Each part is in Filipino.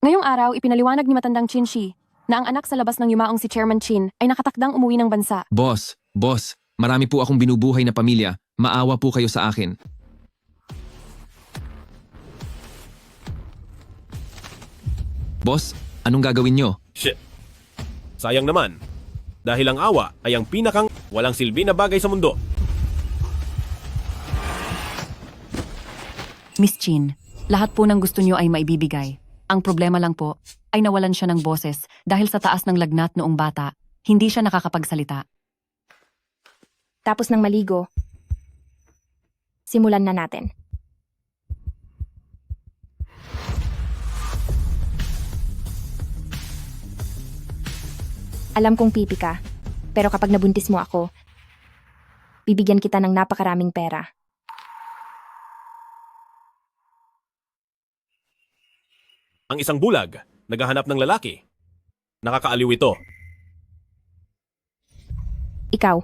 Ngayong araw, ipinaliwanag ni Matandang Chin Shi na ang anak sa labas ng yumaong si Chairman Chin ay nakatakdang umuwi ng bansa. Boss, marami po akong binubuhay na pamilya. Maawa po kayo sa akin. Boss, anong gagawin nyo? Shit. Sayang naman. Dahil ang awa ay ang pinakang walang silbi na bagay sa mundo. Miss Chin, lahat po ng gusto niyo ay maibibigay. Ang problema lang po ay nawalan siya ng boses dahil sa taas ng lagnat noong bata. Hindi siya nakakapagsalita. Tapos ng maligo, simulan na natin. Alam kong pipi ka, pero kapag nabuntis mo ako, bibigyan kita ng napakaraming pera. Ang isang bulag, naghahanap ng lalaki. Nakakaaliw ito. Ikaw,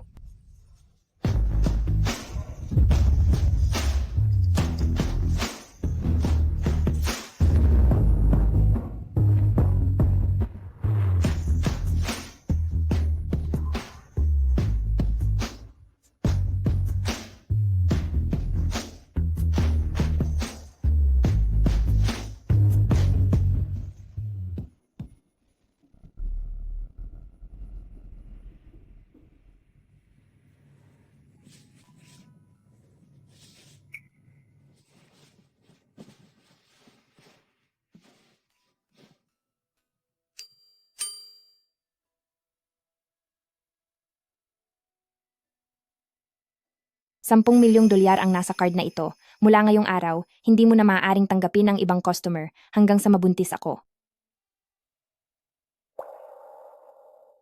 $10 milyong ang nasa card na ito. Mula ngayong araw, hindi mo na maaaring tanggapin ang ibang customer hanggang sa mabuntis ako.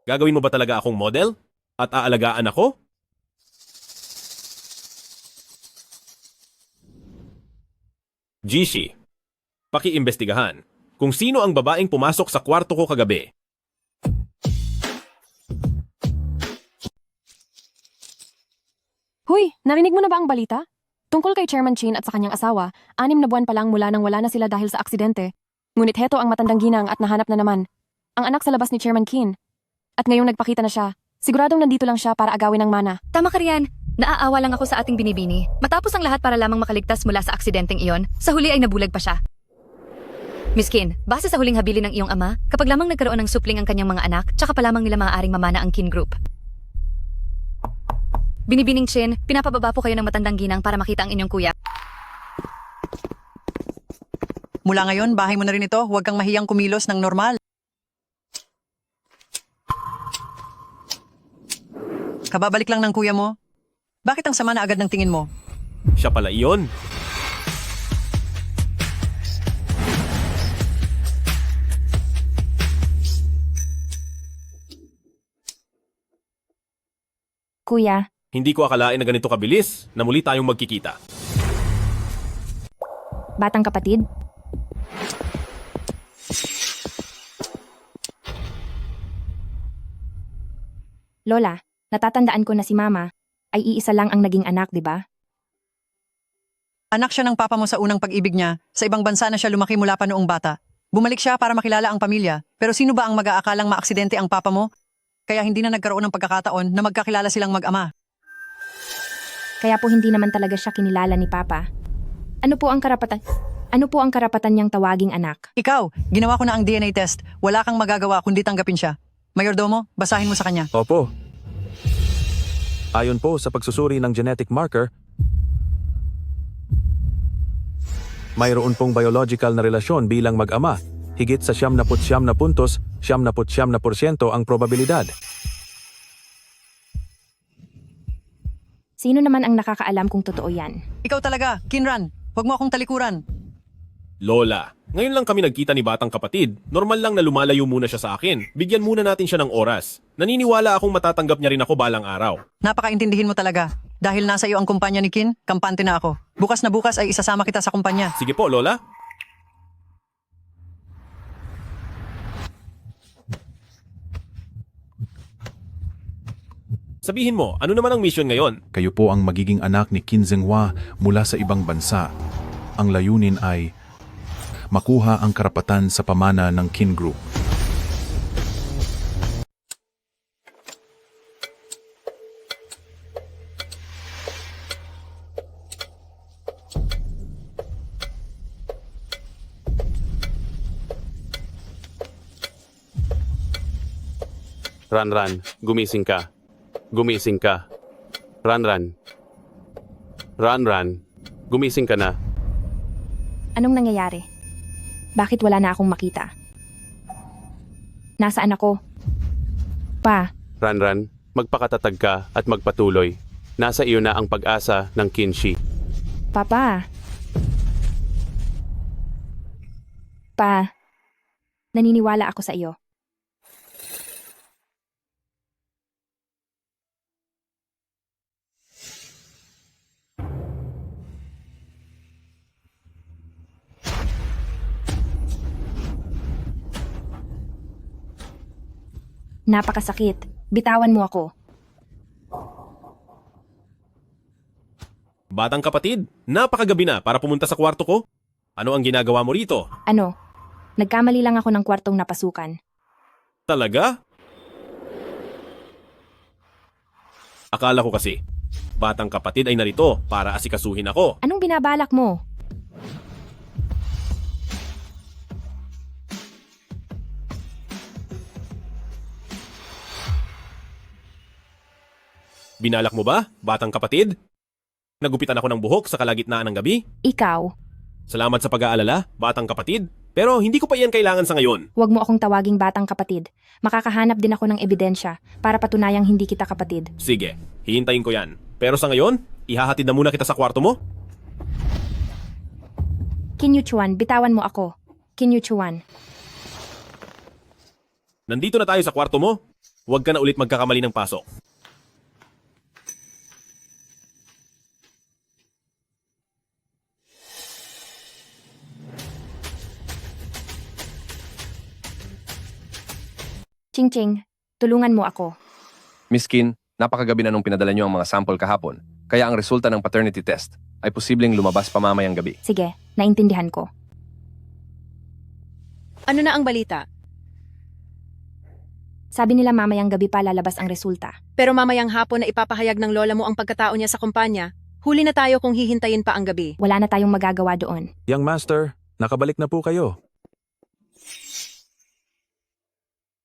Gagawin mo ba talaga akong model? At aalagaan ako? Jishi, pakiimbestigahan kung sino ang babaeng pumasok sa kwarto ko kagabi. Huy, narinig mo na ba ang balita? Tungkol kay Chairman Chin at sa kanyang asawa, 6 na buwan pa lang mula nang wala na sila dahil sa aksidente. Ngunit heto ang matandang ginang at nahanap na naman. Ang anak sa labas ni Chairman Chin. At ngayong nagpakita na siya, siguradong nandito lang siya para agawin ng mana. Tama ka riyan. Naaawa lang ako sa ating binibini. Matapos ang lahat para lamang makaligtas mula sa aksidenteng iyon, sa huli ay nabulag pa siya. Miskin, base sa huling habilin ng iyong ama, kapag lamang nagkaroon ng supling ang kanyang mga anak, tsaka pa lamang nila maaaring mamana ang kin group. Binibining Chin, pinapababa po kayo ng matandang ginang para makita ang inyong kuya. Mula ngayon, bahay mo na rin ito. Huwag kang mahiyang kumilos ng normal. Kababalik lang ng kuya mo. Bakit ang sama na agad ng tingin mo? Siya pala iyon. Kuya, Hindi ko akalain na ganito kabilis na muli tayong magkikita. batang kapatid, Lola, natatandaan ko na si Mama ay iisa lang ang naging anak, di ba? Anak siya ng papa mo sa unang pag-ibig niya. Sa ibang bansa na siya lumaki mula pa noong bata. Bumalik siya para makilala ang pamilya. Pero sino ba ang mag-aakalang maaksidente ang papa mo? Kaya hindi na nagkaroon ng pagkakataon na magkakilala silang mag-ama. Kaya po hindi naman talaga siya kinilala ni Papa. Ano po ang karapatan niyang tawaging anak? Ikaw, ginawa ko na ang DNA test. Wala kang magagawa kundi tanggapin siya. Mayordomo, basahin mo sa kanya. Opo. Ayon po sa pagsusuri ng genetic marker, mayroon pong biological na relasyon bilang mag-ama. Higit sa 99 na puntos, 99% ang probabilidad. Sino naman ang nakakaalam kung totoo yan? Ikaw talaga, Kinran. Huwag mo akong talikuran. Lola, ngayon lang kami nagkita ni batang kapatid. Normal lang na lumalayo muna siya sa akin. Bigyan muna natin siya ng oras. Naniniwala akong matatanggap niya rin ako balang araw. Napakaintindihin mo talaga. Dahil nasa iyo ang kumpanya ni Kin, kampante na ako. Bukas na bukas ay isasama kita sa kumpanya. Sige po, Lola. Sabihin mo, ano naman ang mission ngayon? Kayo po ang magiging anak ni Qin Zhenghua mula sa ibang bansa. Ang layunin ay makuha ang karapatan sa pamana ng Kin Group. Ranran, gumising ka. Gumising ka. Ranran. Ranran, gumising ka na. Anong nangyayari? Bakit wala na akong makita? Nasaan ako? Pa, Ranran, magpakatatag ka at magpatuloy. Nasa iyo na ang pag-asa ng Kinshi. Papa. Pa, naniniwala ako sa iyo. Napakasakit. Bitawan mo ako. Batang kapatid, napakagabi na para pumunta sa kwarto ko. Ano ang ginagawa mo rito? Ano? Nagkamali lang ako ng kwartong napasukan. Talaga? Akala ko kasi, batang kapatid ay narito para asikasuhin ako. Anong binabalak mo? Binalak mo ba, batang kapatid? Nagupitan ako ng buhok sa kalagitnaan ng gabi. Ikaw, Salamat sa pag-aalala, batang kapatid. Pero hindi ko pa iyan kailangan sa ngayon. huwag mo akong tawaging batang kapatid. Makakahanap din ako ng ebidensya para patunayang hindi kita kapatid. Sige, hihintayin ko yan. Pero sa ngayon, ihahatid na muna kita sa kwarto mo. Qin Yuchuan, bitawan mo ako. Qin Yuchuan. Nandito na tayo sa kwarto mo. Huwag ka na ulit magkakamali ng pasok. Ching Ching, tulungan mo ako. Miss Kin, napakagabi na nung pinadala niyo ang mga sample kahapon, kaya ang resulta ng paternity test ay posibleng lumabas pa mamayang gabi. Sige, naintindihan ko. Ano na ang balita? Sabi nila mamayang gabi pa lalabas ang resulta. Pero mamayang hapon na ipapahayag ng lola mo ang pagkatao niya sa kumpanya, huli na tayo kung hihintayin pa ang gabi. Wala na tayong magagawa doon. Young Master, nakabalik na po kayo.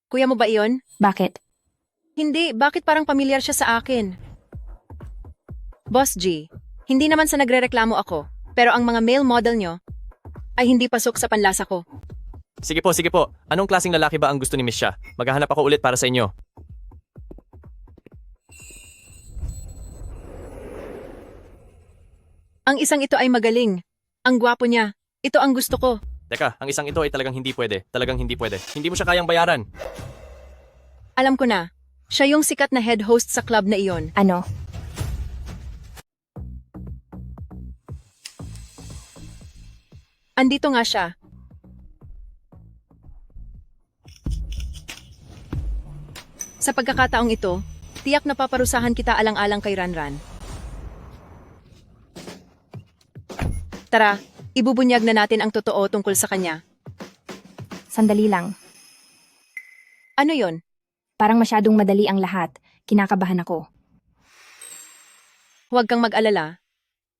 Kuya mo ba iyon? Bakit? Hindi, bakit parang pamilyar siya sa akin? Boss G, hindi naman sa nagrereklamo ako, pero ang mga male model nyo ay hindi pasok sa panlasa ko. Sige po. Anong klaseng lalaki ba ang gusto ni Miss Xia? Maghahanap ako ulit para sa inyo. Ang isang ito ay magaling. Ang gwapo niya. Ito ang gusto ko. Teka, ang isang ito ay talagang hindi pwede. Hindi mo siya kayang bayaran. Alam ko na. Siya yung sikat na head host sa club na iyon. Ano? Andito nga siya. Sa pagkakataong ito, tiyak na paparusahan kita alang-alang kay Ranran. Tara, ibubunyag na natin ang totoo tungkol sa kanya. Sandali lang. Ano yon? Parang masyadong madali ang lahat. Kinakabahan ako. Huwag kang mag-alala.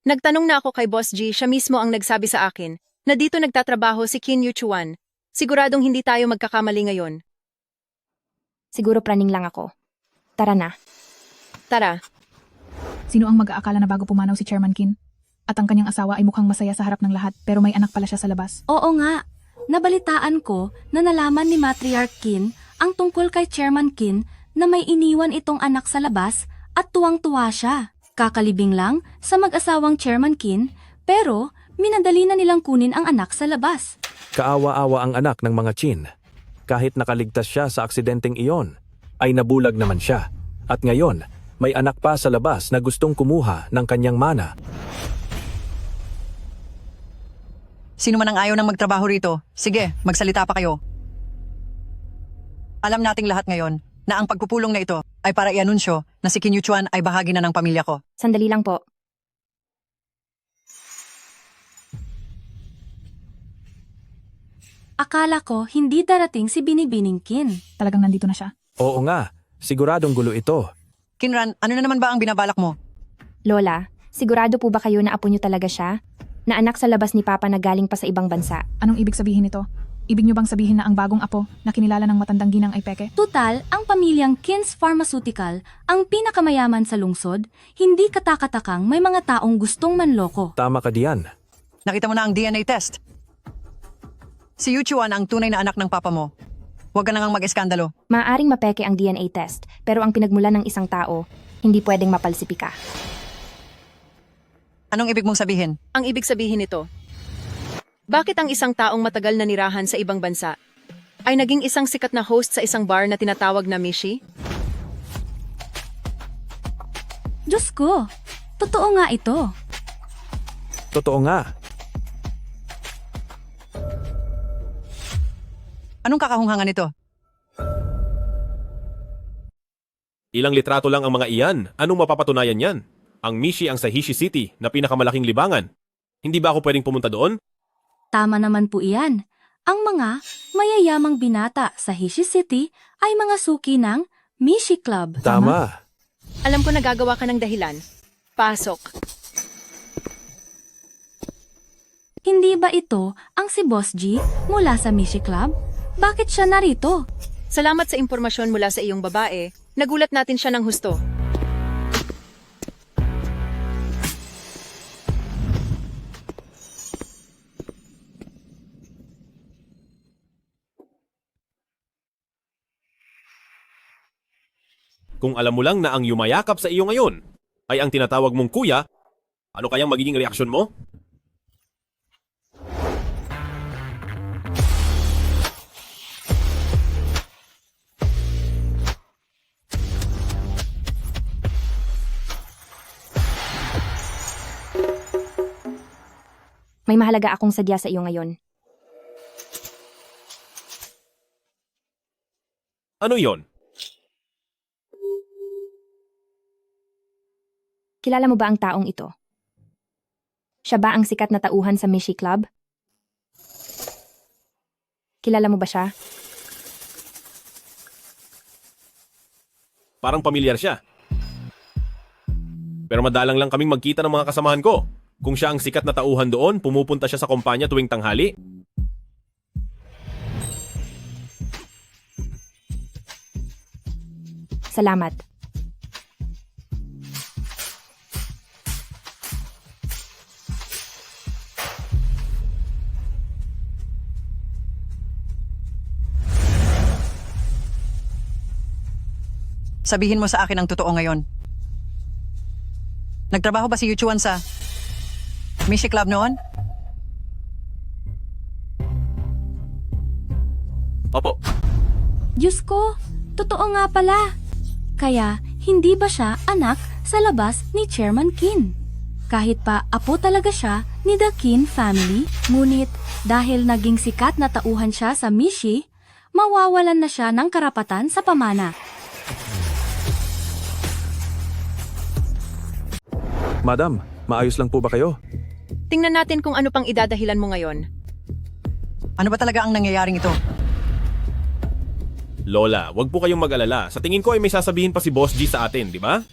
Nagtanong na ako kay Boss G, siya mismo ang nagsabi sa akin na dito nagtatrabaho si Qin Yuchuan. Siguradong hindi tayo magkakamali ngayon. Siguro praning lang ako. Tara na. Tara. Sino ang mag-aakala na bago pumanaw si Chairman Qin? At ang kanyang asawa ay mukhang masaya sa harap ng lahat pero may anak pala siya sa labas. Oo nga. Nabalitaan ko na nalaman ni Matriarch Qin ang tungkol kay Chairman Qin na may iniwan itong anak sa labas at tuwang-tuwa siya. Kakalibing lang sa mag-asawang Chairman Qin pero minadali na nilang kunin ang anak sa labas. Kaawa-awa ang anak ng mga Qin. Kahit nakaligtas siya sa aksidenteng iyon, ay nabulag naman siya. At ngayon, may anak pa sa labas na gustong kumuha ng kanyang mana. Sino man ang ayaw ng magtrabaho rito, sige, magsalita pa kayo. Alam nating lahat ngayon na ang pagpupulong na ito ay para i-anunsyo na si Qin Yuchuan ay bahagi na ng pamilya ko. Sandali lang po. Akala ko hindi darating si Binibining Kin. Talagang nandito na siya. Oo nga, siguradong gulo ito. Kinran, ano na naman ba ang binabalak mo? Lola, sigurado po ba kayo na apo niyo talaga siya? Na anak sa labas ni Papa na galing pa sa ibang bansa? Anong ibig sabihin nito? Ibig niyo bang sabihin na ang bagong apo na kinilala ng matandang ginang ay peke? Tutal, ang pamilyang Kin's Pharmaceutical, ang pinakamayaman sa lungsod, hindi katakatakang may mga taong gustong manloko. Tama ka diyan. Nakita mo na ang DNA test. Si Yu Chuan ang tunay na anak ng papa mo. Huwag ka nang mag-eskandalo. Maaaring mapeke ang DNA test, pero ang pinagmulan ng isang tao, hindi pwedeng mapalsipika. Anong ibig mong sabihin? Ang ibig sabihin nito, bakit ang isang taong matagal na nirahan sa ibang bansa ay naging isang sikat na host sa isang bar na tinatawag na Mishi? Diyos ko, totoo nga ito. Totoo nga. Anong kakahunghangan nito? Ilang litrato lang ang mga iyan. Anong mapapatunayan yan? Ang Mishi ang sa Hishi City na pinakamalaking libangan. Hindi ba ako pwedeng pumunta doon? Tama naman po iyan. Ang mga mayayamang binata sa Hishi City ay mga suki ng Mishi Club. Tama. Alam ko nagagawa ka ng dahilan. Pasok. Hindi ba ito ang si Boss G mula sa Mishi Club? Bakit siya narito? Salamat sa impormasyon mula sa iyong babae. Nagulat natin siya ng husto. Kung alam mo lang na ang yumayakap sa iyo ngayon ay ang tinatawag mong kuya, ano kayang magiging reaksyon mo? May mahalaga akong sadya sa iyo ngayon. Ano yon? Kilala mo ba ang taong ito? Siya ba ang sikat na tauhan sa Mishi Club? Kilala mo ba siya? Parang pamilyar siya. Pero madalang lang kaming magkita ng mga kasamahan ko. Kung siya ang sikat na tauhan doon, pumupunta siya sa kumpanya tuwing tanghali. Salamat. Sabihin mo sa akin ang totoo ngayon. Nagtrabaho ba si Yu Chuan sa Mishi Club noon? Opo. Diyos ko, totoo nga pala. Kaya, hindi ba siya anak sa labas ni Chairman Kin? Kahit pa apo talaga siya ni The Kin family, ngunit dahil naging sikat na tauhan siya sa Mishi, mawawalan na siya ng karapatan sa pamana. Madam, maayos lang po ba kayo? Tingnan natin kung ano pang idadahilan mo ngayon. Ano ba talaga ang nangyayaring ito? Lola, wag po kayong mag-alala. Sa tingin ko ay may sasabihin pa si Boss G sa atin, di ba?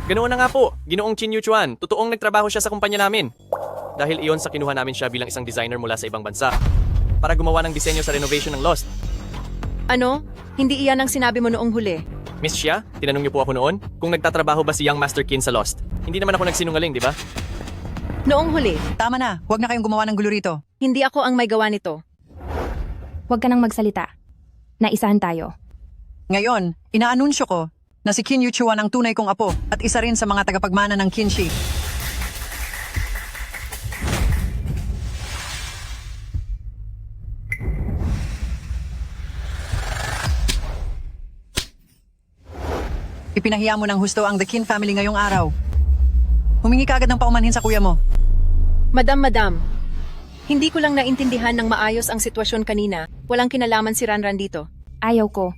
Ganoon na nga po, Ginoong Chin Yu Chuan. Totoong nagtrabaho siya sa kumpanya namin. Dahil iyon sa kinuha namin siya bilang isang designer mula sa ibang bansa. Para gumawa ng disenyo sa renovation ng Lost. Ano? Hindi iyan ang sinabi mo noong huli. Miss Xia, tinanong niyo po ako noon kung nagtatrabaho ba si Young Master Kin sa Lost. Hindi naman ako nagsinungaling, di ba? Noong huli, Tama na, huwag na kayong gumawa ng gulo rito. hindi ako ang may gawa nito. Huwag ka nang magsalita. Naisahan tayo. Ngayon, inaanunsyo ko na si Qin Yu Chuan ang tunay kong apo at isa rin sa mga tagapagmana ng Qinshi. Ipinahiya mo ng husto ang The Qin family ngayong araw. Humingi ka agad ng paumanhin sa kuya mo. Madam, hindi ko lang naintindihan ng maayos ang sitwasyon kanina. Walang kinalaman si Ranran dito. Ayaw ko.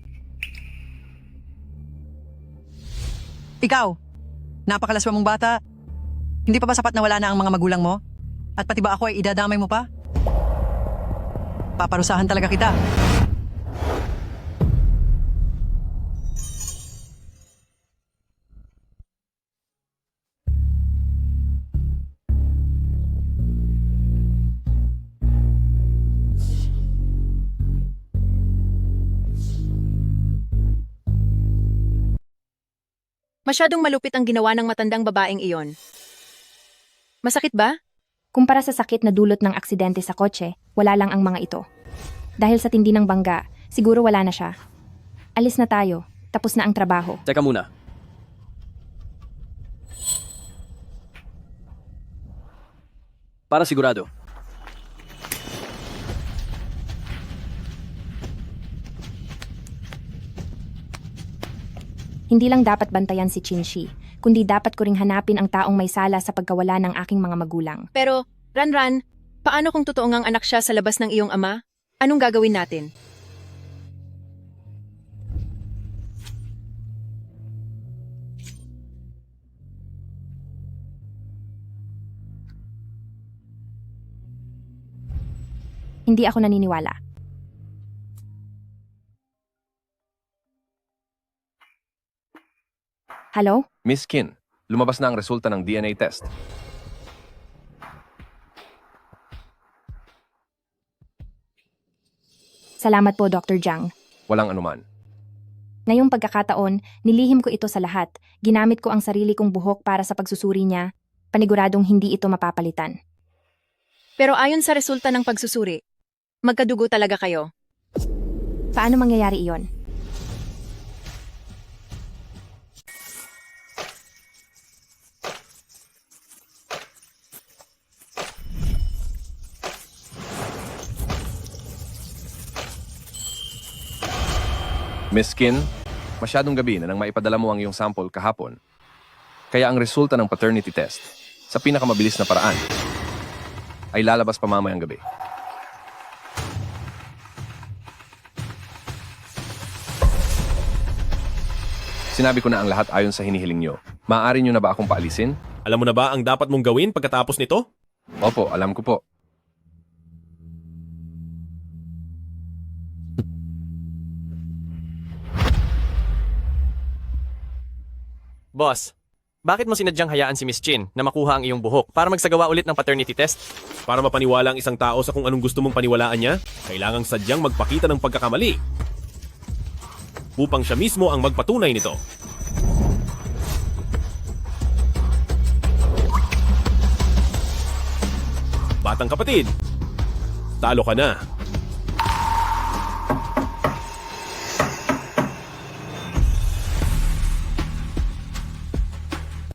Ikaw, napakalaswa mong bata. Hindi pa ba sapat na wala na ang mga magulang mo? At pati ba ako ay idadamay mo pa? paparusahan talaga kita. Masyadong malupit ang ginawa ng matandang babaeng iyon. Masakit ba? Kumpara sa sakit na dulot ng aksidente sa kotse, wala lang ang mga ito. Dahil sa tindi ng bangga, siguro wala na siya. Alis na tayo. Tapos na ang trabaho. Teka muna. Para sigurado. Hindi lang dapat bantayan si Chinshi, kundi dapat ko ring hanapin ang taong may sala sa pagkawala ng aking mga magulang. Pero, Ranran, paano kung totoo ngang anak siya sa labas ng iyong ama? Anong gagawin natin? Hindi ako naniniwala. Hello? Miss Kin, lumabas na ang resulta ng DNA test. Salamat po, Dr. Jiang. Walang anuman. Ngayong pagkakataon, nilihim ko ito sa lahat. Ginamit ko ang sarili kong buhok para sa pagsusuri niya. Paniguradong hindi ito mapapalitan. Pero ayon sa resulta ng pagsusuri, magkadugo talaga kayo. Paano mangyayari iyon? Miss Kin, masyadong gabi na nang maipadala mo ang iyong sample kahapon. Kaya ang resulta ng paternity test, sa pinakamabilis na paraan, ay lalabas pa mamayang gabi. Sinabi ko na ang lahat ayon sa hinihiling nyo. Maaari nyo na ba akong paalisin? Alam mo na ba ang dapat mong gawin pagkatapos nito? Opo, alam ko po. Boss, bakit mo sinadyang hayaan si Miss Chin na makuha ang iyong buhok para magsagawa ulit ng paternity test? Para mapaniwala ang isang tao sa kung anong gusto mong paniwalaan niya, kailangang sadyang magpakita ng pagkakamali. Upang siya mismo ang magpatunay nito. Batang kapatid, talo ka na.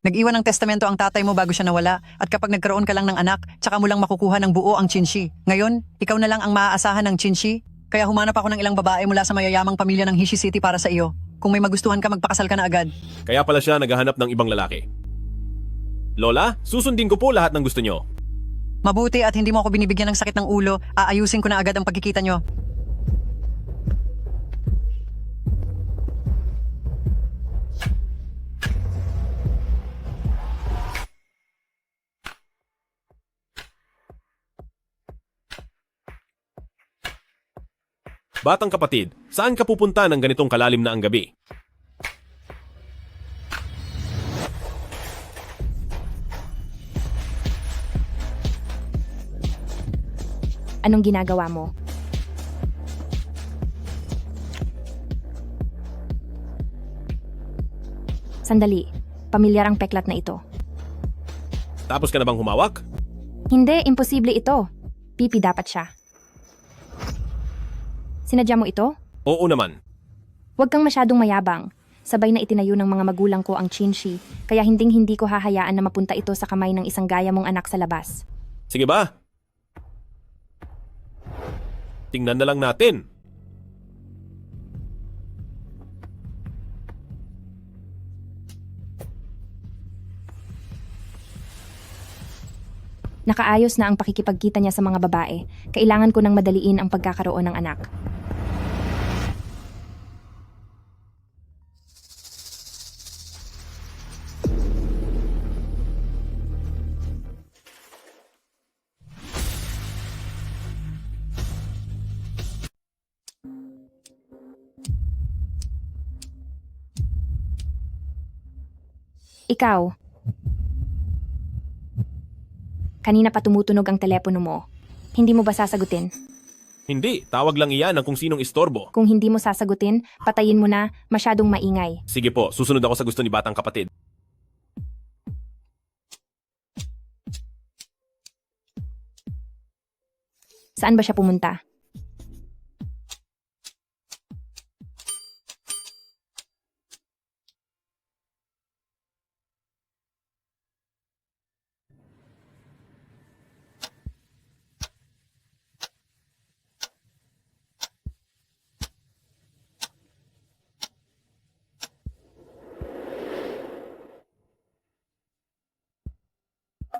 Nag-iwan ng testamento ang tatay mo bago siya nawala at kapag nagkaroon ka lang ng anak, tsaka mo lang makukuha ng buo ang Chinshi. Ngayon, ikaw na lang ang maaasahan ng Chinshi. Kaya humanap ako ng ilang babae mula sa mayayamang pamilya ng Hishi City para sa iyo. Kung may magustuhan ka, magpakasal ka na agad. Kaya pala siya naghahanap ng ibang lalaki. Lola, susundin ko po lahat ng gusto nyo. Mabuti at hindi mo ako binibigyan ng sakit ng ulo, aayusin ko na agad ang pagkikita nyo. Batang kapatid, saan ka pupunta ng ganitong kalalim na ang gabi? Anong ginagawa mo? Sandali, pamilyar ang peklat na ito. Tapos ka na bang humawak? Hindi, imposible ito. Pipi dapat siya. Sinadya mo ito? Oo naman. Huwag kang masyadong mayabang. Sabay na itinayo ng mga magulang ko ang Chinshi, kaya hinding-hindi ko hahayaan na mapunta ito sa kamay ng isang gaya mong anak sa labas. Sige ba? Tingnan na lang natin. Nakaayos na ang pakikipagkita niya sa mga babae. Kailangan ko nang madaliin ang pagkakaroon ng anak. Ikaw. Kanina pa tumutunog ang telepono mo. Hindi mo ba sasagutin? Hindi, tawag lang iyan ng kung sinong istorbo. Kung hindi mo sasagutin, patayin mo na, masyadong maingay. Sige po, susunod ako sa gusto ni batang kapatid. Saan ba siya pumunta?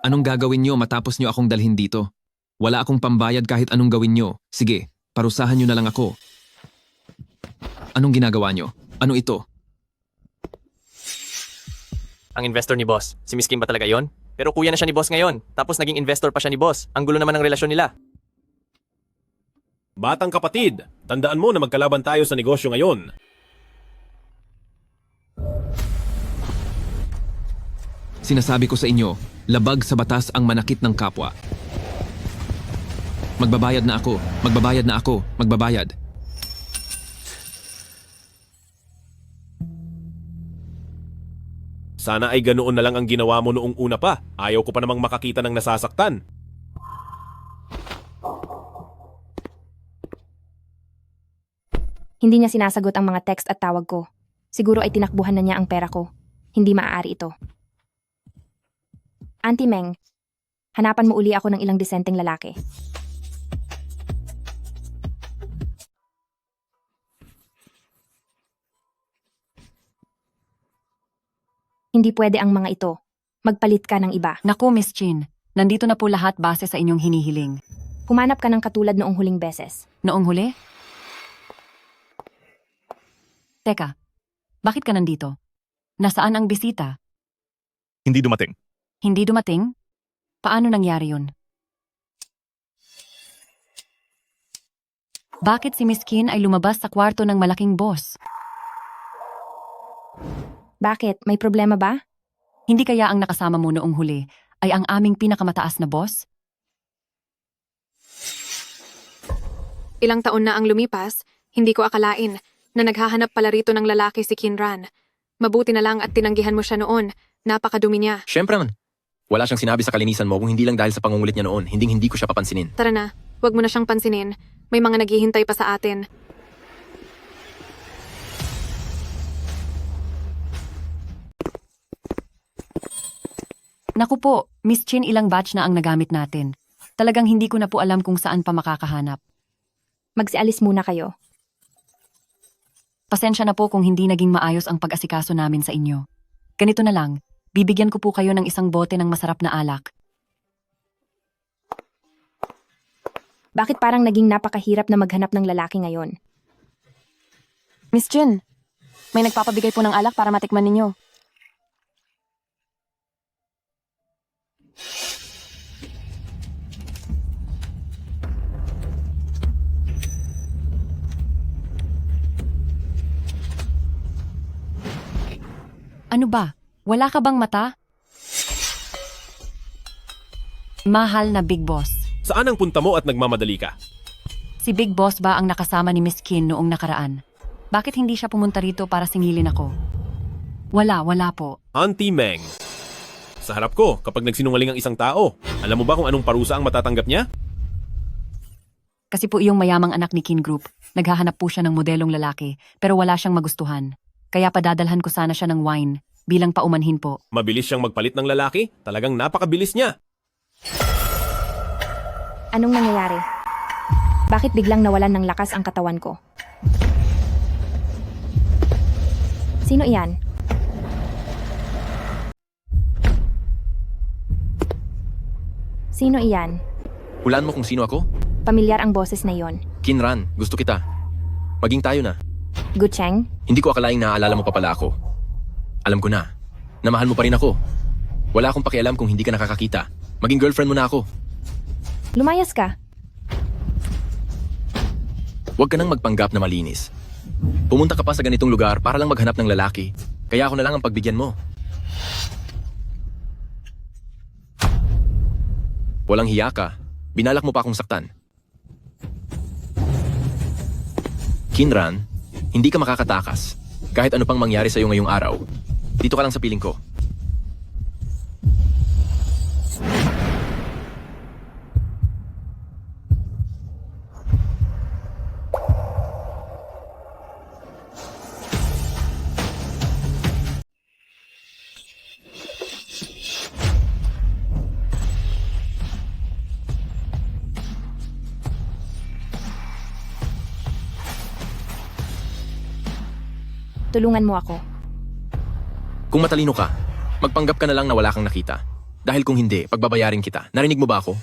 Anong gagawin nyo matapos nyo akong dalhin dito? Wala akong pambayad kahit anong gawin nyo. Sige, parusahan nyo na lang ako. Anong ginagawa nyo? Ano ito? Ang investor ni boss. Si Miss Kim ba talaga yon? Pero kuya na siya ni boss ngayon. Tapos naging investor pa siya ni boss. Ang gulo naman ng relasyon nila. Batang kapatid, tandaan mo na magkalaban tayo sa negosyo ngayon. Sinasabi ko sa inyo, labag sa batas ang manakit ng kapwa. Magbabayad na ako, magbabayad na ako, magbabayad. Sana ay ganoon na lang ang ginawa mo noong una pa. Ayaw ko pa namang makakita ng nasasaktan. Hindi niya sinasagot ang mga text at tawag ko. Siguro ay tinakbuhan na niya ang pera ko. Hindi maaari ito. Auntie Meng, hanapan mo uli ako ng ilang disenteng lalaki. Hindi pwede ang mga ito. Magpalit ka ng iba. Naku, Miss Chin. Nandito na po lahat base sa inyong hinihiling. Humanap ka ng katulad noong huling beses. Noong huli? Teka, bakit ka nandito? Nasaan ang bisita? Hindi dumating. Hindi dumating? Paano nangyari yun? Bakit si Miss Kim ay lumabas sa kwarto ng malaking boss? Bakit? May problema ba? Hindi kaya ang nakasama mo noong huli ay ang aming pinakamataas na boss? Ilang taon na ang lumipas, hindi ko akalain na naghahanap pala rito ng lalaki si Kinran. Mabuti na lang at tinanggihan mo siya noon. Napakadumi niya. Siyempre man. Wala siyang sinabi sa kalinisan mo kung hindi lang dahil sa pangungulit niya noon. Hindi ko siya papansinin. Tara na, wag mo na siyang pansinin. May mga naghihintay pa sa atin. Naku po, Miss Chin, ilang batch na ang nagamit natin. Talagang hindi ko na po alam kung saan pa makakahanap. Magsialis muna kayo. Pasensya na po kung hindi naging maayos ang pag-asikaso namin sa inyo. Ganito na lang, bibigyan ko po kayo ng isang bote ng masarap na alak. Bakit parang naging napakahirap na maghanap ng lalaki ngayon? Miss Jin, may nagpapabigay po ng alak para matikman ninyo. Ano ba? Wala ka bang mata? Mahal na Big Boss. Saan ang punta mo at nagmamadali ka? Si Big Boss ba ang nakasama ni Miss Kim noong nakaraan? Bakit hindi siya pumunta rito para singilin ako? Wala po. Auntie Meng. Sa harap ko, kapag nagsinungaling ang isang tao, alam mo ba kung anong parusa ang matatanggap niya? Kasi po iyong mayamang anak ni Kim Group, naghahanap po siya ng modelong lalaki pero wala siyang magustuhan. Kaya padadalhan ko sana siya ng wine bilang paumanhin po. Mabilis siyang magpalit ng lalaki? Talagang napakabilis niya. Anong nangyayari? Bakit biglang nawalan ng lakas ang katawan ko? Sino iyan? Sino iyan? Hulaan mo kung sino ako? Pamilyar ang boses na iyon. Kinran, gusto kita. Maging tayo na. Gucheng? Hindi ko akalaing naaalala mo pa pala ako. Alam ko na. Namahal mo pa rin ako. Wala akong pakialam kung hindi ka nakakakita. Maging girlfriend mo na ako. Lumayas ka. Huwag ka nang magpanggap na malinis. Pumunta ka pa sa ganitong lugar para lang maghanap ng lalaki. Kaya ako na lang ang pagbigyan mo. Walang hiya ka. Binalak mo pa akong saktan. Kinran, hindi ka makakatakas. Kahit ano pang mangyari sa'yo ngayong araw, dito ka lang sa piling ko. Tulungan mo ako. Kung matalino ka, magpanggap ka na lang na wala kang nakita. Dahil kung hindi, pagbabayarin kita. Narinig mo ba ako?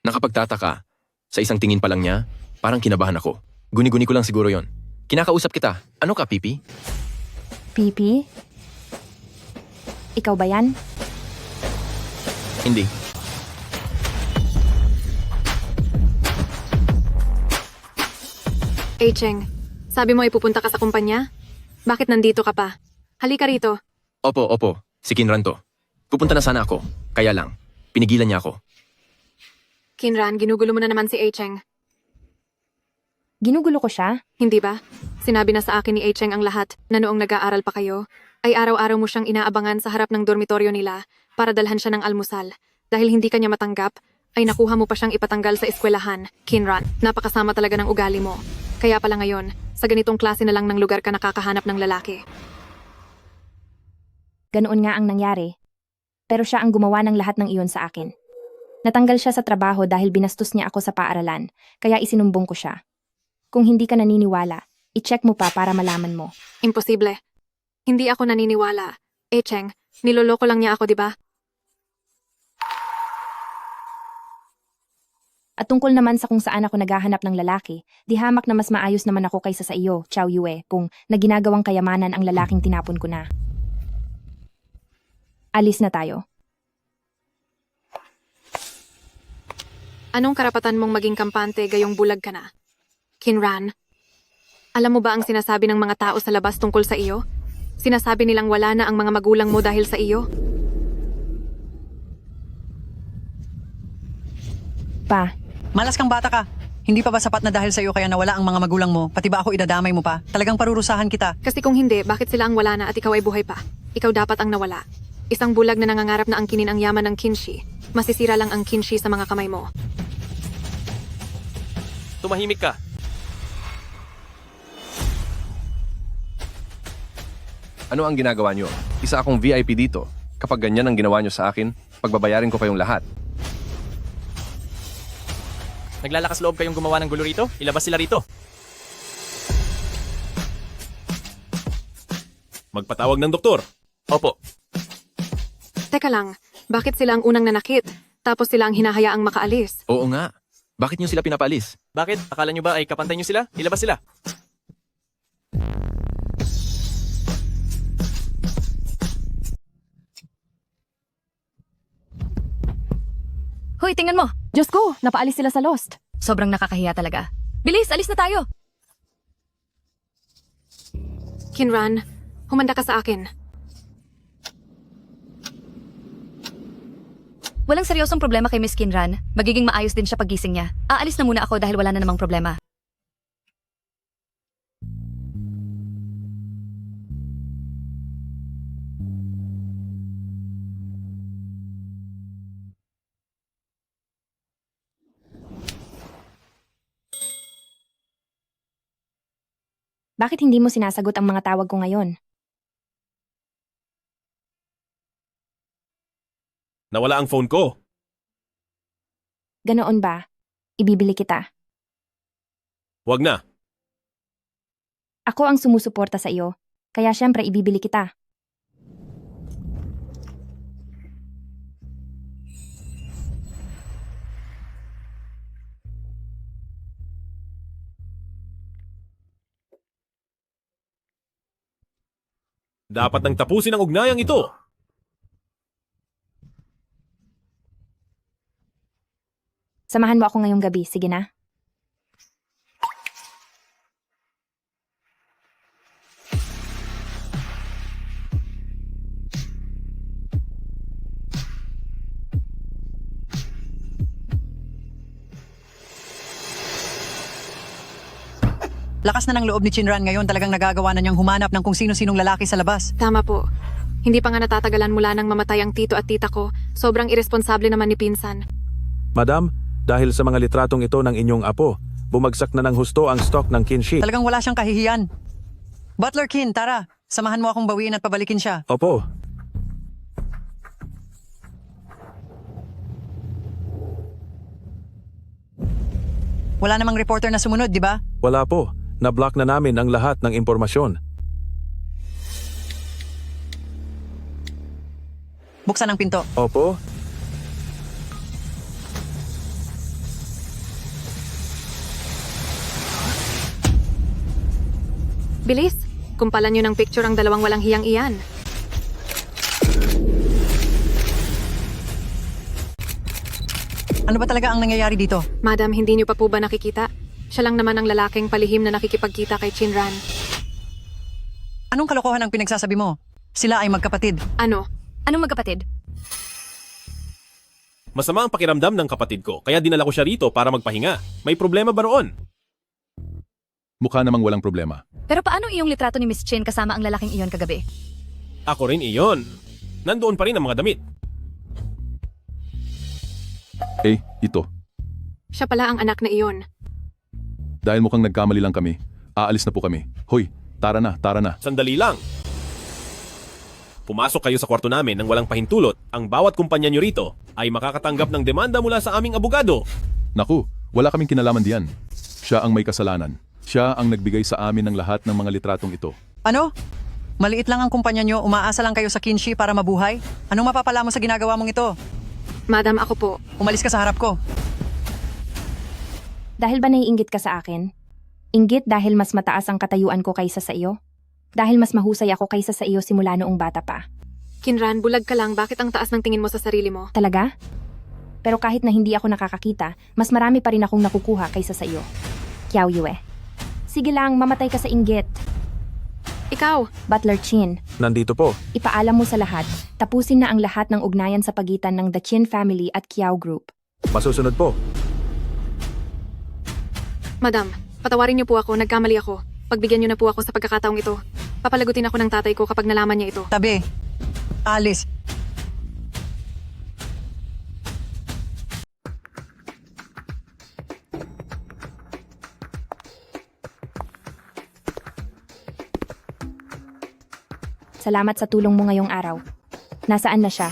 Nakapagtataka, sa isang tingin pa lang niya, parang kinabahan ako. Guni-guni ko lang siguro yon. Kinakausap kita. Ano ka, Pipi? Pipi? Ikaw ba yan? Hindi. Cheng, sabi mo ipupunta ka sa kumpanya? Bakit nandito ka pa? Halika rito. Opo. Si Kinran to. Pupunta na sana ako. Kaya lang, pinigilan niya ako. Kinran, ginugulo mo na naman si Cheng. Ginugulo ko siya? Hindi ba? Sinabi na sa akin ni Cheng ang lahat na noong nag-aaral pa kayo, ay araw-araw mo siyang inaabangan sa harap ng dormitoryo nila para dalhan siya ng almusal. Dahil hindi kanya matanggap, ay nakuha mo pa siyang ipatanggal sa eskwelahan. Kinran, napakasama talaga ng ugali mo. Kaya pala ngayon, sa ganitong klase na lang ng lugar ka nakakahanap ng lalaki. Ganoon nga ang nangyari. Pero siya ang gumawa ng lahat ng iyon sa akin. Natanggal siya sa trabaho dahil binastos niya ako sa paaralan, kaya isinumbong ko siya. Kung hindi ka naniniwala, i-check mo pa para malaman mo. Imposible. Hindi ako naniniwala. Cheng, niloloko lang niya ako, di ba? At tungkol naman sa kung saan ako naghahanap ng lalaki, di hamak na mas maayos naman ako kaysa sa iyo, Chow Yue, kung naginagawang kayamanan ang lalaking tinapon ko na. Alis na tayo. Anong karapatan mong maging kampante gayong bulag ka na? Kinran, alam mo ba ang sinasabi ng mga tao sa labas tungkol sa iyo? Sinasabi nilang wala na ang mga magulang mo dahil sa iyo? Pa. Malas kang bata ka. Hindi pa ba sapat na dahil sa'yo kaya nawala ang mga magulang mo? Pati ba ako idadamay mo pa? Talagang parurusahan kita. Kasi kung hindi, bakit sila ang wala na at ikaw ay buhay pa? Ikaw dapat ang nawala. Isang bulag na nangangarap na angkinin ang yaman ng Kinshi. Masisira lang ang Kinshi sa mga kamay mo. Tumahimik ka. Ano ang ginagawa niyo? Isa akong VIP dito. Kapag ganyan ang ginawa niyo sa akin, pagbabayarin ko kayong lahat. Naglalakas loob kayong gumawa ng gulo rito? Ilabas sila rito. Magpatawag ng doktor. Opo. Teka lang, bakit sila ang unang nanakit? Tapos sila ang hinahayaang makaalis? Oo nga. Bakit niyo sila pinapalis? Bakit? Akala nyo ba ay kapantay nyo sila? Ilabas sila. Hoy, tingnan mo! Diyos ko, napaalis sila sa Lost. Sobrang nakakahiya talaga. Bilis, alis na tayo! Kinran, humanda ka sa akin. Walang seryosong problema kay Miss Kinran. Magiging maayos din siya pagising niya. Aalis na muna ako dahil wala na namang problema. Bakit hindi mo sinasagot ang mga tawag ko ngayon? Nawala ang phone ko. Ganoon ba? Ibibili kita. Wag na. Ako ang sumusuporta sa iyo, kaya syempre ibibili kita. Dapat nang tapusin ang ugnayang ito. Samahan mo ako ngayong gabi, sige na? Lakas na ng loob ni Chinran ngayon, talagang nagagawa na niyang humanap ng kung sino-sinong lalaki sa labas. Tama po. Hindi pa nga natatagalan mula nang mamatay ang tito at tita ko. Sobrang iresponsable naman ni Pinsan. Madam, dahil sa mga litratong ito ng inyong apo, bumagsak na ng husto ang stock ng kinshi. Talagang wala siyang kahihiyan. Butler Kin, tara. Samahan mo akong bawiin at pabalikin siya. Opo. Wala namang reporter na sumunod, di ba? Wala po. Na-block na namin ang lahat ng impormasyon. Buksan ang pinto. Opo. Bilis! Kumpalan niyo ng picture ang dalawang walang hiyang iyan. Ano ba talaga ang nangyayari dito? Madam, hindi niyo pa po ba nakikita? Siya lang naman ang lalaking palihim na nakikipagkita kay Chinran. Anong kalokohan ang pinagsasabi mo? Sila ay magkapatid. Ano? Anong magkapatid? Masama ang pakiramdam ng kapatid ko, kaya dinala ko siya rito para magpahinga. May problema ba roon? Mukha namang walang problema. Pero paano iyong litrato ni Miss Chin kasama ang lalaking iyon kagabi? Ako rin iyon. Nandoon pa rin ang mga damit. Ito. Siya pala ang anak na iyon. Dahil mukhang nagkamali lang kami, aalis na po kami. Hoy, tara na, tara na. Sandali lang. Pumasok kayo sa kwarto namin nang walang pahintulot. Ang bawat kumpanya nyo rito ay makakatanggap ng demanda mula sa aming abogado. Naku, wala kaming kinalaman diyan. Siya ang may kasalanan. Siya ang nagbigay sa amin ng lahat ng mga litratong ito. Ano? Maliit lang ang kumpanya nyo, umaasa lang kayo sa kinshi para mabuhay? Anong mapapala mo sa ginagawa mong ito? Madam, ako po. Umalis ka sa harap ko. Dahil ba naiinggit ka sa akin? Inggit dahil mas mataas ang katayuan ko kaysa sa iyo? Dahil mas mahusay ako kaysa sa iyo simula noong bata pa? Kinran, bulag ka lang. Bakit ang taas ng tingin mo sa sarili mo? Talaga? Pero kahit na hindi ako nakakakita, mas marami pa rin akong nakukuha kaysa sa iyo. Kiao Yue. Sige lang, mamatay ka sa inggit. Ikaw, Butler Chin, Nandito po. ipaalam mo sa lahat, tapusin na ang lahat ng ugnayan sa pagitan ng The Chin Family at Kiao Group. Masusunod po. Madam, patawarin niyo po ako. Nagkamali ako. Pagbigyan niyo na po ako sa pagkakataong ito. Papalagutin ako ng tatay ko kapag nalaman niya ito. Tabi. Alice. Salamat sa tulong mo ngayong araw. Nasaan na siya?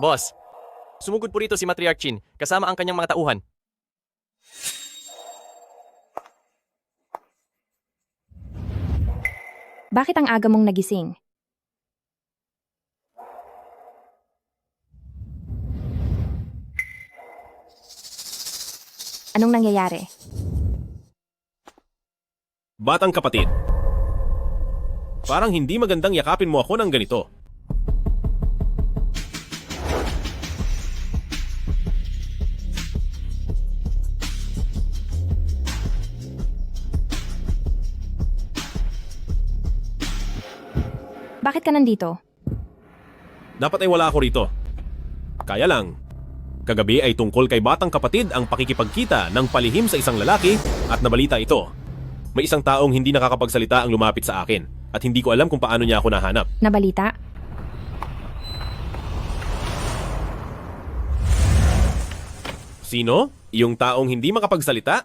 Boss, sumugod po rito si Matriarch Chin kasama ang kanyang mga tauhan. Bakit ang aga mong nagising? Anong nangyayari? Batang kapatid. Parang hindi magandang yakapin mo ako ng ganito. Bakit ka nandito? Dapat ay wala ako rito. Kaya lang, kagabi ay tungkol kay batang kapatid ang pakikipagkita ng palihim sa isang lalaki at nabalita ito. May isang taong hindi nakakapagsalita ang lumapit sa akin at hindi ko alam kung paano niya ako nahanap. Nabalita? Sino? Yung taong hindi makapagsalita?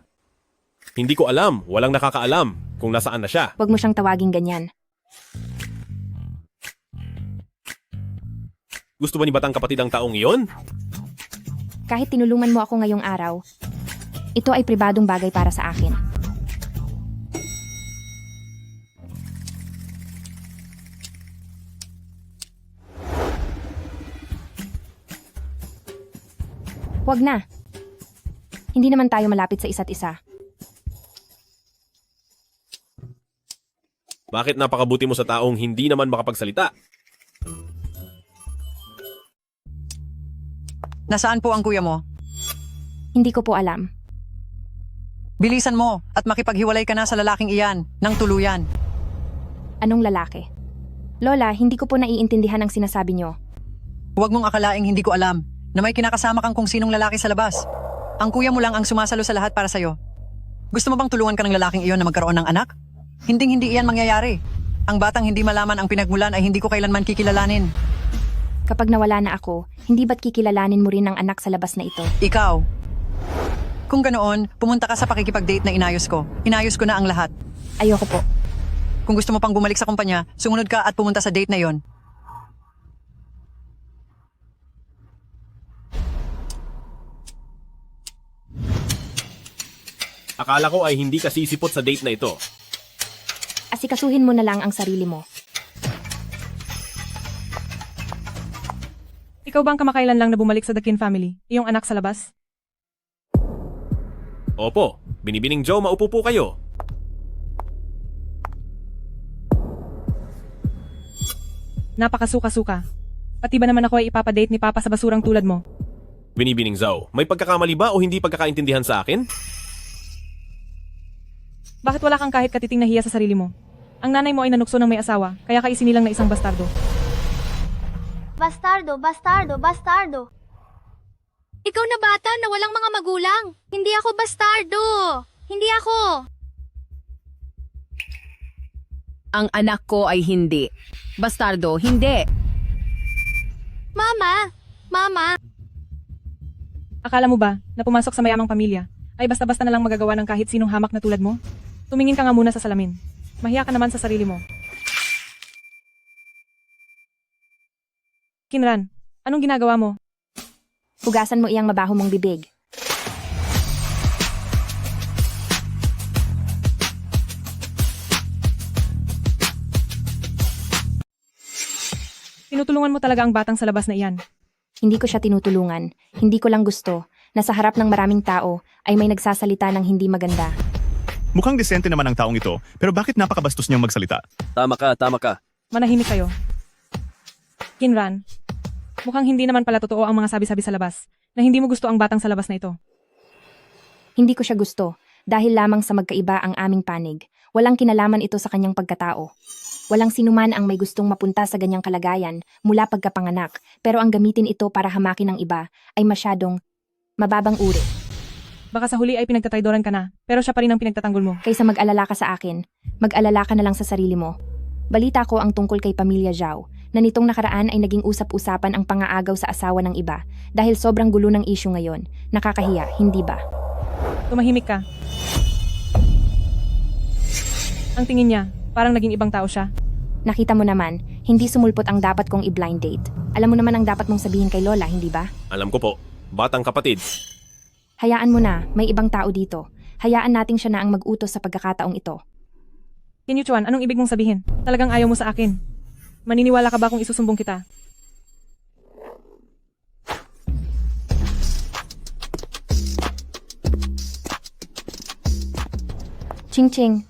Hindi ko alam, walang nakakaalam kung nasaan na siya. Huwag mo siyang tawaging ganyan. Gusto ba ni batang kapatid ang taong iyon? Kahit tinulungan mo ako ngayong araw, ito ay pribadong bagay para sa akin. Huwag na. Hindi naman tayo malapit sa isa't isa. Bakit napakabuti mo sa taong hindi naman makapagsalita? Nasaan po ang kuya mo? Hindi ko po alam. Bilisan mo at makipaghiwalay ka na sa lalaking iyan ng tuluyan. Anong lalaki? Lola, hindi ko po naiintindihan ang sinasabi niyo. Huwag mong akalaing hindi ko alam. na may kinakasama kang kung sinong lalaki sa labas. Ang kuya mo lang ang sumasalo sa lahat para sa'yo. Gusto mo bang tulungan ka ng lalaking iyon na magkaroon ng anak? Hinding-hindi iyan mangyayari. Ang batang hindi malaman ang pinagmulan ay hindi ko kailanman kikilalanin. Kapag nawala na ako, hindi ba't kikilalanin mo rin ang anak sa labas na ito? Ikaw. Kung ganoon, pumunta ka sa pakikipag-date na inayos ko. Inayos ko na ang lahat. Ayoko po. Kung gusto mo pang bumalik sa kumpanya, sumunod ka at pumunta sa date na yon. Akala ko ay hindi ka sisipot sa date na ito. Asikasuhin mo na lang ang sarili mo. Ikaw ba ang kamakailan lang na bumalik sa The Kin family? Iyong anak sa labas? Opo, Binibining Joe, maupo po kayo. Napakasuka-suka. Pati ba naman ako ay ipapadate ni Papa sa basurang tulad mo? Binibining Zhao, may pagkakamali ba o hindi pagkakaintindihan sa akin? Bakit wala kang kahit katiting na hiya sa sarili mo? Ang nanay mo ay nanukso ng may asawa, kaya ka isinilang na isang bastardo. Bastardo, bastardo, bastardo. Ikaw na bata na walang mga magulang. Hindi ako bastardo. Hindi ako. Ang anak ko ay hindi. Bastardo, hindi. Mama! Mama! Akala mo ba na pumasok sa mayamang pamilya ay basta-basta na lang magagawa ng kahit sinong hamak na tulad mo? Tumingin ka nga muna sa salamin. Mahiya ka naman sa sarili mo. Kinran, anong ginagawa mo? Hugasan mo iyang mabaho mong bibig. Tinutulungan mo talaga ang batang sa labas na iyan. Hindi ko siya tinutulungan. Hindi ko lang gusto na sa harap ng maraming tao ay may nagsasalita ng hindi maganda. Mukhang desente naman ang taong ito, pero bakit napakabastos niyang magsalita? Tama ka, tama ka. Manahimik kayo. Kinran, mukhang hindi naman pala totoo ang mga sabi-sabi sa labas na hindi mo gusto ang batang sa labas na ito. Hindi ko siya gusto dahil lamang sa magkaiba ang aming panig. Walang kinalaman ito sa kanyang pagkatao. Walang sinuman ang may gustong mapunta sa ganyang kalagayan mula pagkapanganak, pero ang gamitin ito para hamakin ng iba ay masyadong mababang uri. Baka sa huli ay pinagtataydoran ka na, pero siya pa rin ang pinagtatanggol mo. Kaysa mag-alala ka sa akin, mag-alala ka na lang sa sarili mo. Balita ko ang tungkol kay Pamilya Zhao, na nitong nakaraan ay naging usap-usapan ang pangaagaw sa asawa ng iba dahil sobrang gulo ng issue ngayon. Nakakahiya, hindi ba? Tumahimik ka. Ang tingin niya, parang naging ibang tao siya. Nakita mo naman, hindi sumulpot ang dapat kong i-blind date. Alam mo naman ang dapat mong sabihin kay Lola, hindi ba? Alam ko po, batang kapatid. Hayaan mo na, may ibang tao dito. Hayaan natin siya na ang mag-utos sa pagkakataong ito. Kin Yuchuan, anong ibig mong sabihin? Talagang ayaw mo sa akin. Maniniwala ka ba kung isusumbong kita? Ching-ching.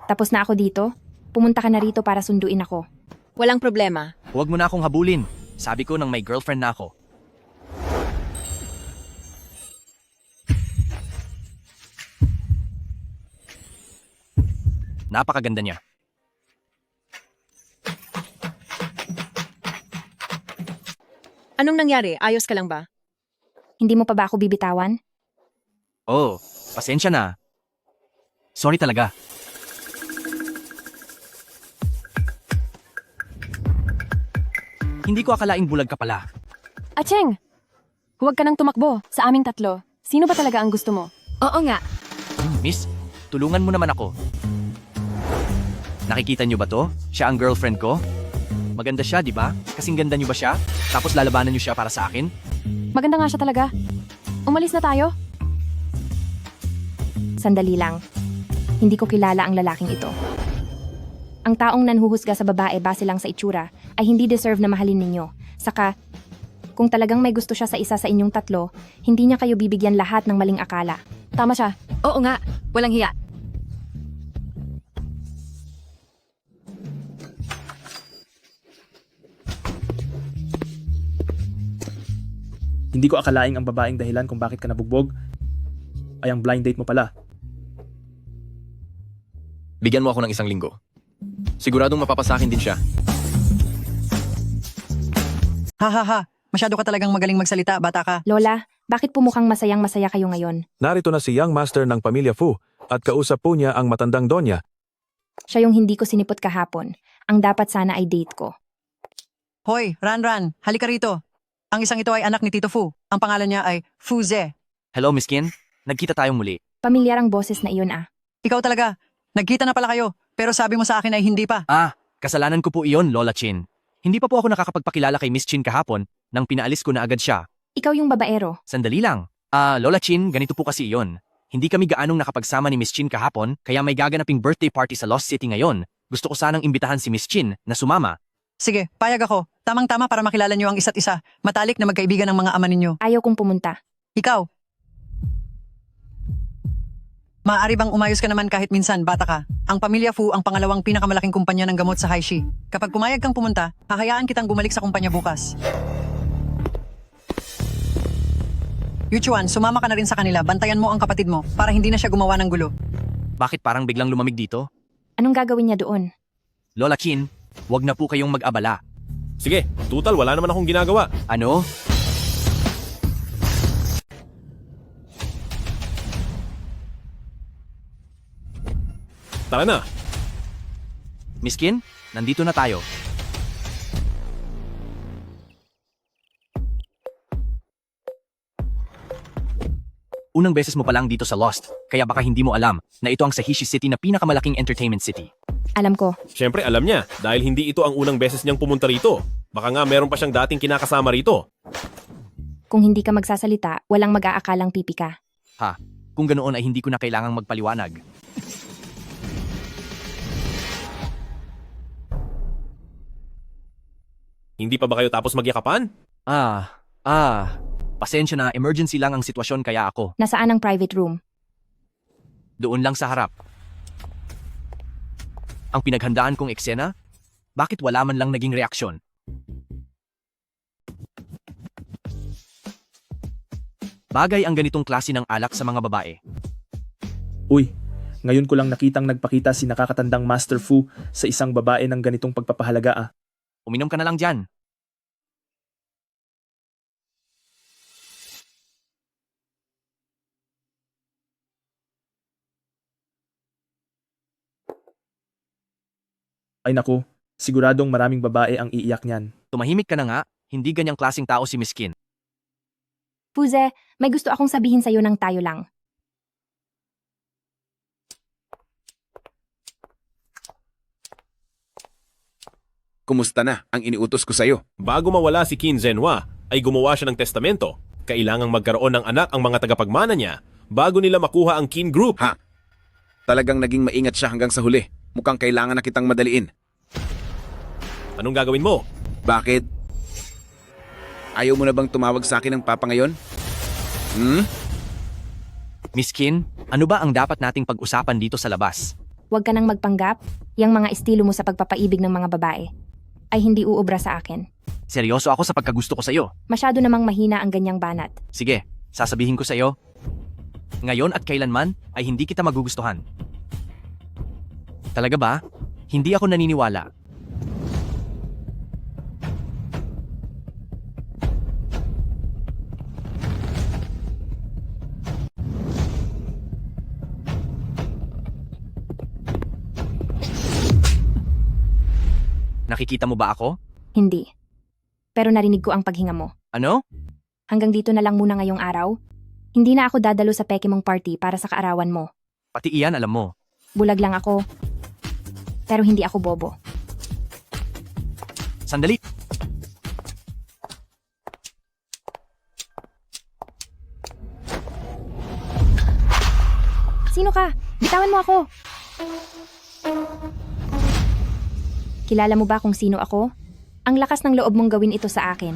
Tapos na ako dito? Pumunta ka na rito para sunduin ako. Walang problema. Huwag mo na akong habulin. Sabi ko nang may girlfriend na ako. Napakaganda niya. Anong nangyari? Ayos ka lang ba? Hindi mo pa ba ako bibitawan? Oh, pasensya na. Sorry talaga. Hindi ko akalaing bulag ka pala. Acheng! Huwag ka nang tumakbo sa aming tatlo. Sino ba talaga ang gusto mo? Oo nga. Miss, tulungan mo naman ako. Nakikita niyo ba to? Siya ang girlfriend ko. Maganda siya, di ba? Kasing ganda niyo ba siya? Tapos lalabanan niyo siya para sa akin? Maganda nga siya talaga. Umalis na tayo? Sandali lang. Hindi ko kilala ang lalaking ito. Ang taong nanhuhusga sa babae base lang sa itsura ay hindi deserve na mahalin ninyo. Saka, kung talagang may gusto siya sa isa sa inyong tatlo, hindi niya kayo bibigyan lahat ng maling akala. Tama siya. Oo nga. Walang hiya. Hindi ko akalaing ang babaeng dahilan kung bakit ka nabugbog ay ang blind date mo pala. Bigyan mo ako ng 1 linggo. Siguradong mapapasakin din siya. Ha ha ha, Masyado ka talagang magaling magsalita, bata ka. Lola, bakit pumukhang masayang-masaya kayo ngayon? Narito na si Young Master ng pamilya Fu at kausap po niya ang matandang Donya. Siya yung hindi ko sinipot kahapon. Ang dapat sana ay date ko. Hoy, Ran, halika rito. Ang isang ito ay anak ni Tito Fu. Ang pangalan niya ay Fu Ze. Hello, Miss Kin. Nagkita tayong muli. Pamilyar ang boses na iyon ah. Ikaw talaga. Nagkita na pala kayo, pero sabi mo sa akin ay hindi pa. Kasalanan ko po iyon, Lola Chin. Hindi pa po ako nakakapagpakilala kay Miss Chin kahapon nang pinaalis ko na agad siya. Ikaw yung babaero. Sandali lang. Lola Chin, ganito po kasi iyon. Hindi kami gaanong nakapagsama ni Miss Chin kahapon, kaya may gaganaping birthday party sa Lost City ngayon. Gusto ko sanang imbitahan si Miss Chin na sumama. Sige, payag ako. Tamang-tama para makilala niyo ang isa't isa. Matalik na magkaibigan ng mga ama ninyo. Ayaw kong pumunta. Ikaw. Maaari bang umayos ka naman kahit minsan, bata ka? Ang pamilya Fu ang pangalawang pinakamalaking kumpanya ng gamot sa Haishi. Kapag pumayag kang pumunta, hahayaan kitang bumalik sa kumpanya bukas. Yuchuan, sumama ka na rin sa kanila. Bantayan mo ang kapatid mo para hindi na siya gumawa ng gulo. Bakit parang biglang lumamig dito? Anong gagawin niya doon? Lola Chin, wag na po kayong mag-abala. Sige, tutal wala naman akong ginagawa. Ano? Tara na. Miss Kin, nandito na tayo. Unang beses mo pa lang dito sa Lost, kaya baka hindi mo alam na ito ang Sahishi City na pinakamalaking entertainment city. Alam ko. Siyempre alam niya dahil hindi ito ang unang beses niyang pumunta rito. Baka nga meron pa siyang dating kinakasama rito. Kung hindi ka magsasalita, walang mag-aakalang pipi ka. Kung ganoon ay hindi ko na kailangang magpaliwanag. Hindi pa ba kayo tapos magyakapan? Pasensya na, emergency lang ang sitwasyon kaya ako. Nasaan ang private room? Doon lang sa harap. Ang pinaghandaan kong eksena? Bakit wala man lang naging reaksyon? Bagay ang ganitong klase ng alak sa mga babae. Uy, ngayon ko lang nakitang nagpakita si nakakatandang Master Fu sa isang babae ng ganitong pagpapahalaga. Uminom ka na lang dyan. Ay naku, siguradong maraming babae ang iiyak niyan. Tumahimik ka na nga, hindi ganyang klaseng tao si Miss Kin. Fuze, may gusto akong sabihin sa'yo ng tayo lang. Kumusta na ang iniutos ko sa'yo? Bago mawala si Qin Zhenhua, ay gumawa siya ng testamento. Kailangang magkaroon ng anak ang mga tagapagmana niya bago nila makuha ang Qin Group. Talagang naging maingat siya hanggang sa huli. Mukhang kailangan na kitang madaliin. Anong gagawin mo? Bakit? Ayaw mo na bang tumawag sa akin ng papa ngayon? Miss Kin, ano ba ang dapat nating pag-usapan dito sa labas? Huwag ka nang magpanggap. Yang mga estilo mo sa pagpapaibig ng mga babae ay hindi uubra sa akin. Seryoso ako sa pagkagusto ko sa'yo. Masyado namang mahina ang ganyang banat. Sige, sasabihin ko sa'yo. Ngayon at kailanman ay hindi kita magugustuhan. Talaga ba? Hindi ako naniniwala. Nakikita mo ba ako? Hindi. Pero narinig ko ang paghinga mo. Ano? Hanggang dito na lang muna ngayong araw. Hindi na ako dadalo sa peke mong party para sa kaarawan mo. Pati iyan alam mo. Bulag lang ako. Pero hindi ako bobo. Sandali. Sino ka? Bitawan mo ako! Kilala mo ba kung sino ako? Ang lakas ng loob mong gawin ito sa akin.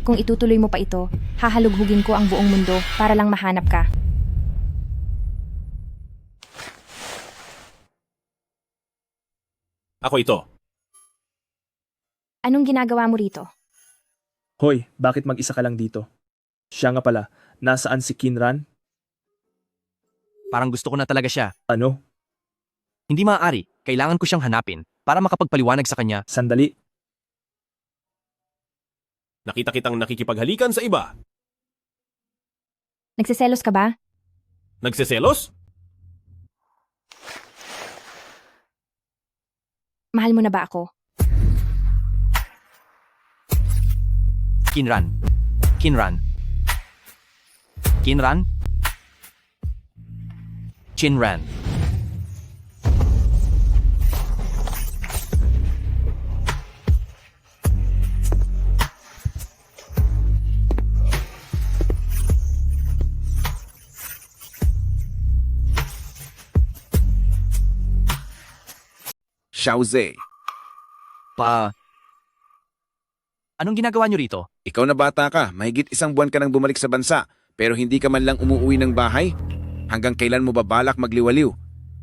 Kung itutuloy mo pa ito, hahalughugin ko ang buong mundo para lang mahanap ka. Ako ito. Anong ginagawa mo rito? Hoy, bakit mag-isa ka lang dito? Siya nga pala, nasaan si Kinran? Parang gusto ko na talaga siya. Ano? Hindi maaari. Kailangan ko siyang hanapin para makapagpaliwanag sa kanya. Sandali. Nakita kitang nakikipaghalikan sa iba. Nagsiselos ka ba? Nagseselos? Mahal mo na ba ako? Kinran. Kinran. Kinran. Chinran. Xiaoze, Anong ginagawa niyo rito? ikaw na bata ka, mahigit 1 buwan ka nang bumalik sa bansa, pero hindi ka man lang umuwi ng bahay? Hanggang kailan mo ba balak magliwaliw?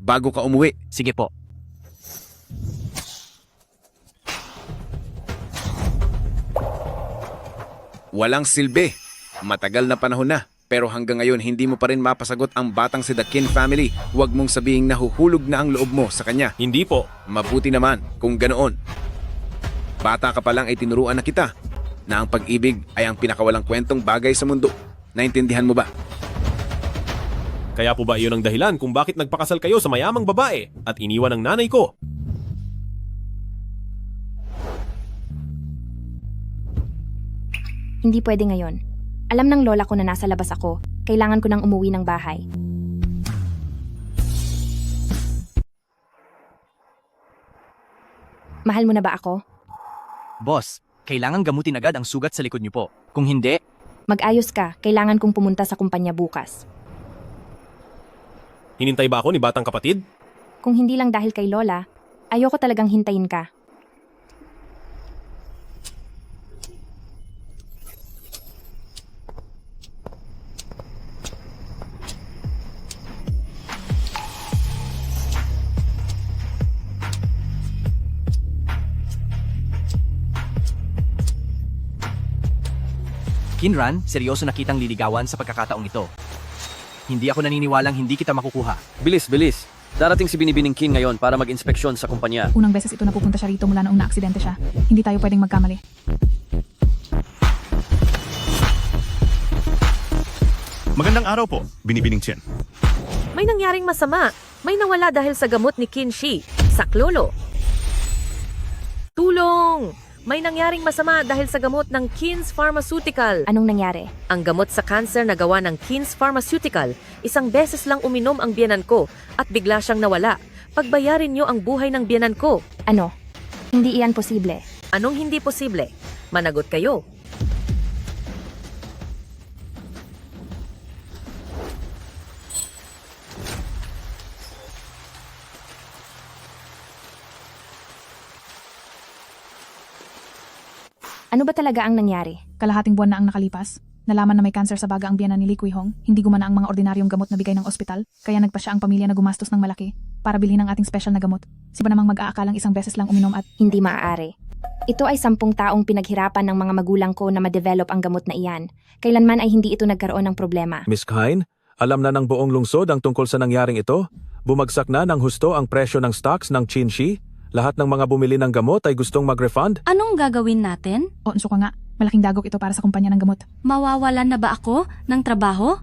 Bago ka umuwi? Sige po. Walang silbi. Matagal na panahon na. Pero hanggang ngayon hindi mo pa rin mapasagot ang batang si The Qin family. Huwag mong sabihing nahuhulog na ang loob mo sa kanya. Hindi po. Mabuti naman kung ganoon. Bata ka pa lang ay tinuruan na kita na ang pag-ibig ay ang pinakawalang kwentong bagay sa mundo. Naintindihan mo ba? Kaya po ba iyon ang dahilan kung bakit nagpakasal kayo sa mayamang babae at iniwan ang nanay ko? Hindi pwede ngayon. Alam ng lola ko na nasa labas ako. Kailangan ko nang umuwi ng bahay. Mahal mo na ba ako? Boss, kailangan gamutin agad ang sugat sa likod niyo po. Kung hindi, Mag-ayos ka. Kailangan kong pumunta sa kumpanya bukas. Hinintay ba ako ni batang kapatid? Kung hindi lang dahil kay lola, ayoko talagang hintayin ka. Kinran, seryoso na kitang liligawan sa pagkakataong ito. Hindi ako naniniwalang hindi kita makukuha. Bilis, bilis. Darating si Binibining Kin ngayon para mag-inspeksyon sa kumpanya. Unang beses ito napupunta siya rito mula noong na-aksidente siya. Hindi tayo pwedeng magkamali. Magandang araw po, Binibining Chen. May nangyaring masama. May nawala dahil sa gamot ni Qin Shi. Saklolo. Tulong! May nangyaring masama dahil sa gamot ng Qin's Pharmaceutical. Anong nangyari? Ang gamot sa cancer na gawa ng Qin's Pharmaceutical. 1 beses lang uminom ang biyanan ko at bigla siyang nawala. Pagbayarin niyo ang buhay ng biyanan ko. Ano? Hindi iyan posible. Anong hindi posible? Managot kayo. Ano ba talaga ang nangyari? Kalahating buwan na ang nakalipas. Nalaman na may cancer sa baga ang biyanan ni Li Kuihong. Hindi gumana ang mga ordinaryong gamot na bigay ng ospital. Kaya nagpa siya ang pamilya na gumastos ng malaki para bilhin ang ating special na gamot. Si ba namang mag-aakalang 1 beses lang uminom at... Hindi maaari. Ito ay 10 taong pinaghirapan ng mga magulang ko na ma-develop ang gamot na iyan. Kailanman ay hindi ito nagkaroon ng problema. Miss Kine, alam na ng buong lungsod ang tungkol sa nangyaring ito? Bumagsak na ng husto ang presyo ng stocks ng Qin Shi? Lahat ng mga bumili ng gamot ay gustong mag-refund? Anong gagawin natin? Onso ka nga, malaking dagok ito para sa kumpanya ng gamot. Mawawalan na ba ako ng trabaho?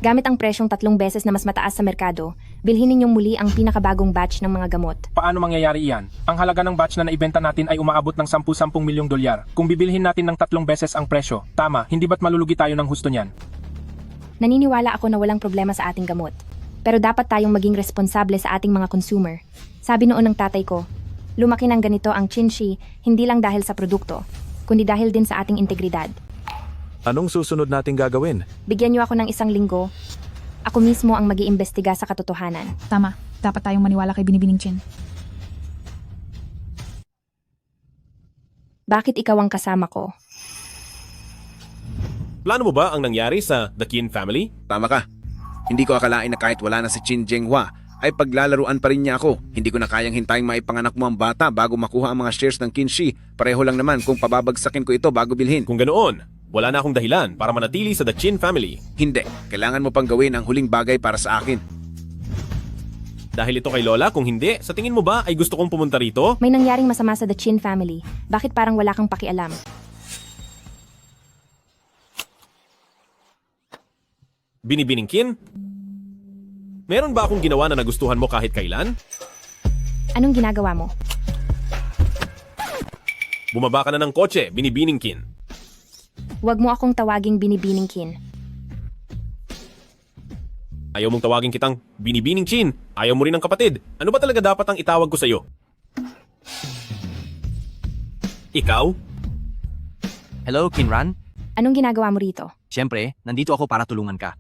Gamit ang presyong 3 beses na mas mataas sa merkado, bilhin ninyong muli ang pinakabagong batch ng mga gamot. Paano mangyayari iyan? Ang halaga ng batch na naibenta natin ay umaabot ng 10 milyong dolyar. Kung bibilhin natin ng 3 beses ang presyo, tama, hindi ba't malulugi tayo ng husto niyan? Naniniwala ako na walang problema sa ating gamot. Pero dapat tayong maging responsable sa ating mga consumer. Sabi noon ng tatay ko, lumaki ng ganito ang Qin Shi hindi lang dahil sa produkto, kundi dahil din sa ating integridad. Anong susunod nating gagawin? Bigyan niyo ako ng 1 linggo. Ako mismo ang mag-iimbestiga sa katotohanan. Tama, dapat tayong maniwala kay Binibining Chen. Bakit ikaw ang kasama ko? Plano mo ba ang nangyari sa The Qin family? Tama ka. Hindi ko akalain na kahit wala na si Qin Jinghua, ay paglalaruan pa rin niya ako. Hindi ko na kayang hintayang maipanganak mo ang bata bago makuha ang mga shares ng Qin Shi. Pareho lang naman kung pababagsakin ko ito bago bilhin. Kung ganoon, wala na akong dahilan para manatili sa The Qin family. Hindi. Kailangan mo pang gawin ang huling bagay para sa akin. Dahil ito kay Lola, kung hindi, sa tingin mo ba ay gusto kong pumunta rito? May nangyaring masama sa The Chin family. Bakit parang wala kang pakialam? Binibining Kin? Meron ba akong ginawa na nagustuhan mo kahit kailan? Anong ginagawa mo? Bumaba ka na ng kotse, Binibining Kin. Huwag mo akong tawaging Binibining Kin. Ayaw mong tawagin kitang Binibining Chin. Ayaw mo rin ng kapatid. Ano ba talaga dapat ang itawag ko sa'yo? Ikaw? Hello, Kinran? Anong ginagawa mo rito? Siyempre, nandito ako para tulungan ka.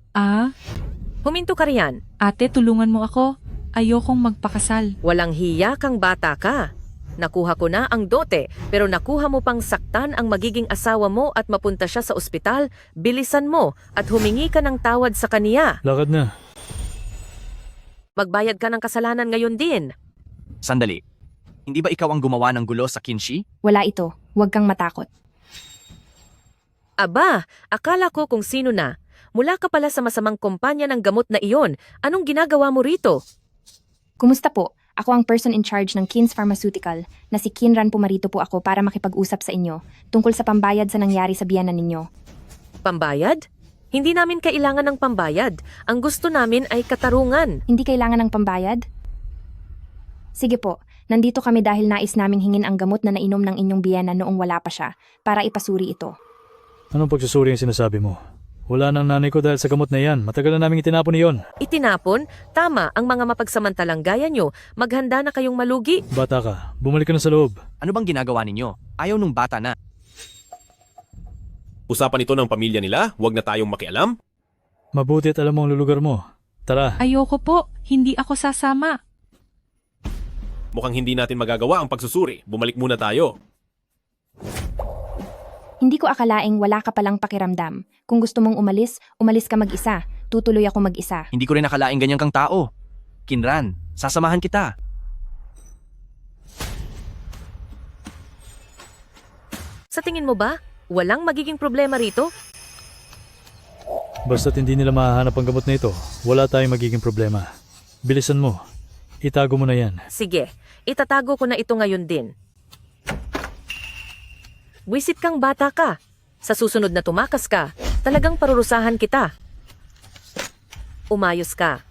Huminto ka riyan. Ate, tulungan mo ako. Ayokong magpakasal. Walang hiya kang bata ka. Nakuha ko na ang dote, pero nakuha mo pang saktan ang magiging asawa mo at mapunta siya sa ospital. Bilisan mo at humingi ka ng tawad sa kaniya. Lakad na. Magbayad ka ng kasalanan ngayon din. Sandali. Hindi ba ikaw ang gumawa ng gulo sa Kinshi? Wala ito. Huwag kang matakot. Aba, akala ko kung sino na. Mula ka pala sa masamang kumpanya ng gamot na iyon. Anong ginagawa mo rito? Kumusta po? Ako ang person in charge ng Kin's Pharmaceutical na si Kinran. Pumarito po ako para makipag-usap sa inyo tungkol sa pambayad sa nangyari sa biyanan ninyo. Pambayad? Hindi namin kailangan ng pambayad. Ang gusto namin ay katarungan. Hindi kailangan ng pambayad? Sige po, nandito kami dahil nais naming hingin ang gamot na nainom ng inyong biyanan noong wala pa siya para ipasuri ito. Anong pagsusuri ang sinasabi mo? Wala nang nanay ko dahil sa gamot na yan. Matagal na namin itinapon iyon. Itinapon? Tama, ang mga mapagsamantalang gaya nyo. Maghanda na kayong malugi. Bata ka, bumalik ka na sa loob. Ano bang ginagawa ninyo? Ayaw nung bata na. Usapan ito ng pamilya nila, huwag na tayong makialam. Mabuti at alam mo ang lulugar mo. Tara. Ayoko po. Hindi ako sasama. Mukhang hindi natin magagawa ang pagsusuri. Bumalik muna tayo. Hindi ko akalaing wala ka palang pakiramdam. Kung gusto mong umalis, umalis ka mag-isa. Tutuloy ako mag-isa. Hindi ko rin nakalaing ganyan kang tao. Kinran, sasamahan kita. Sa tingin mo ba, walang magiging problema rito? Basta't hindi nila mahahanap ang gamot na ito, wala tayong magiging problema. Bilisan mo. Itago mo na yan. Sige, itatago ko na ito ngayon din. Wisit kang bata ka. Sa susunod na tumakas ka, talagang parurusahan kita. Umayos ka.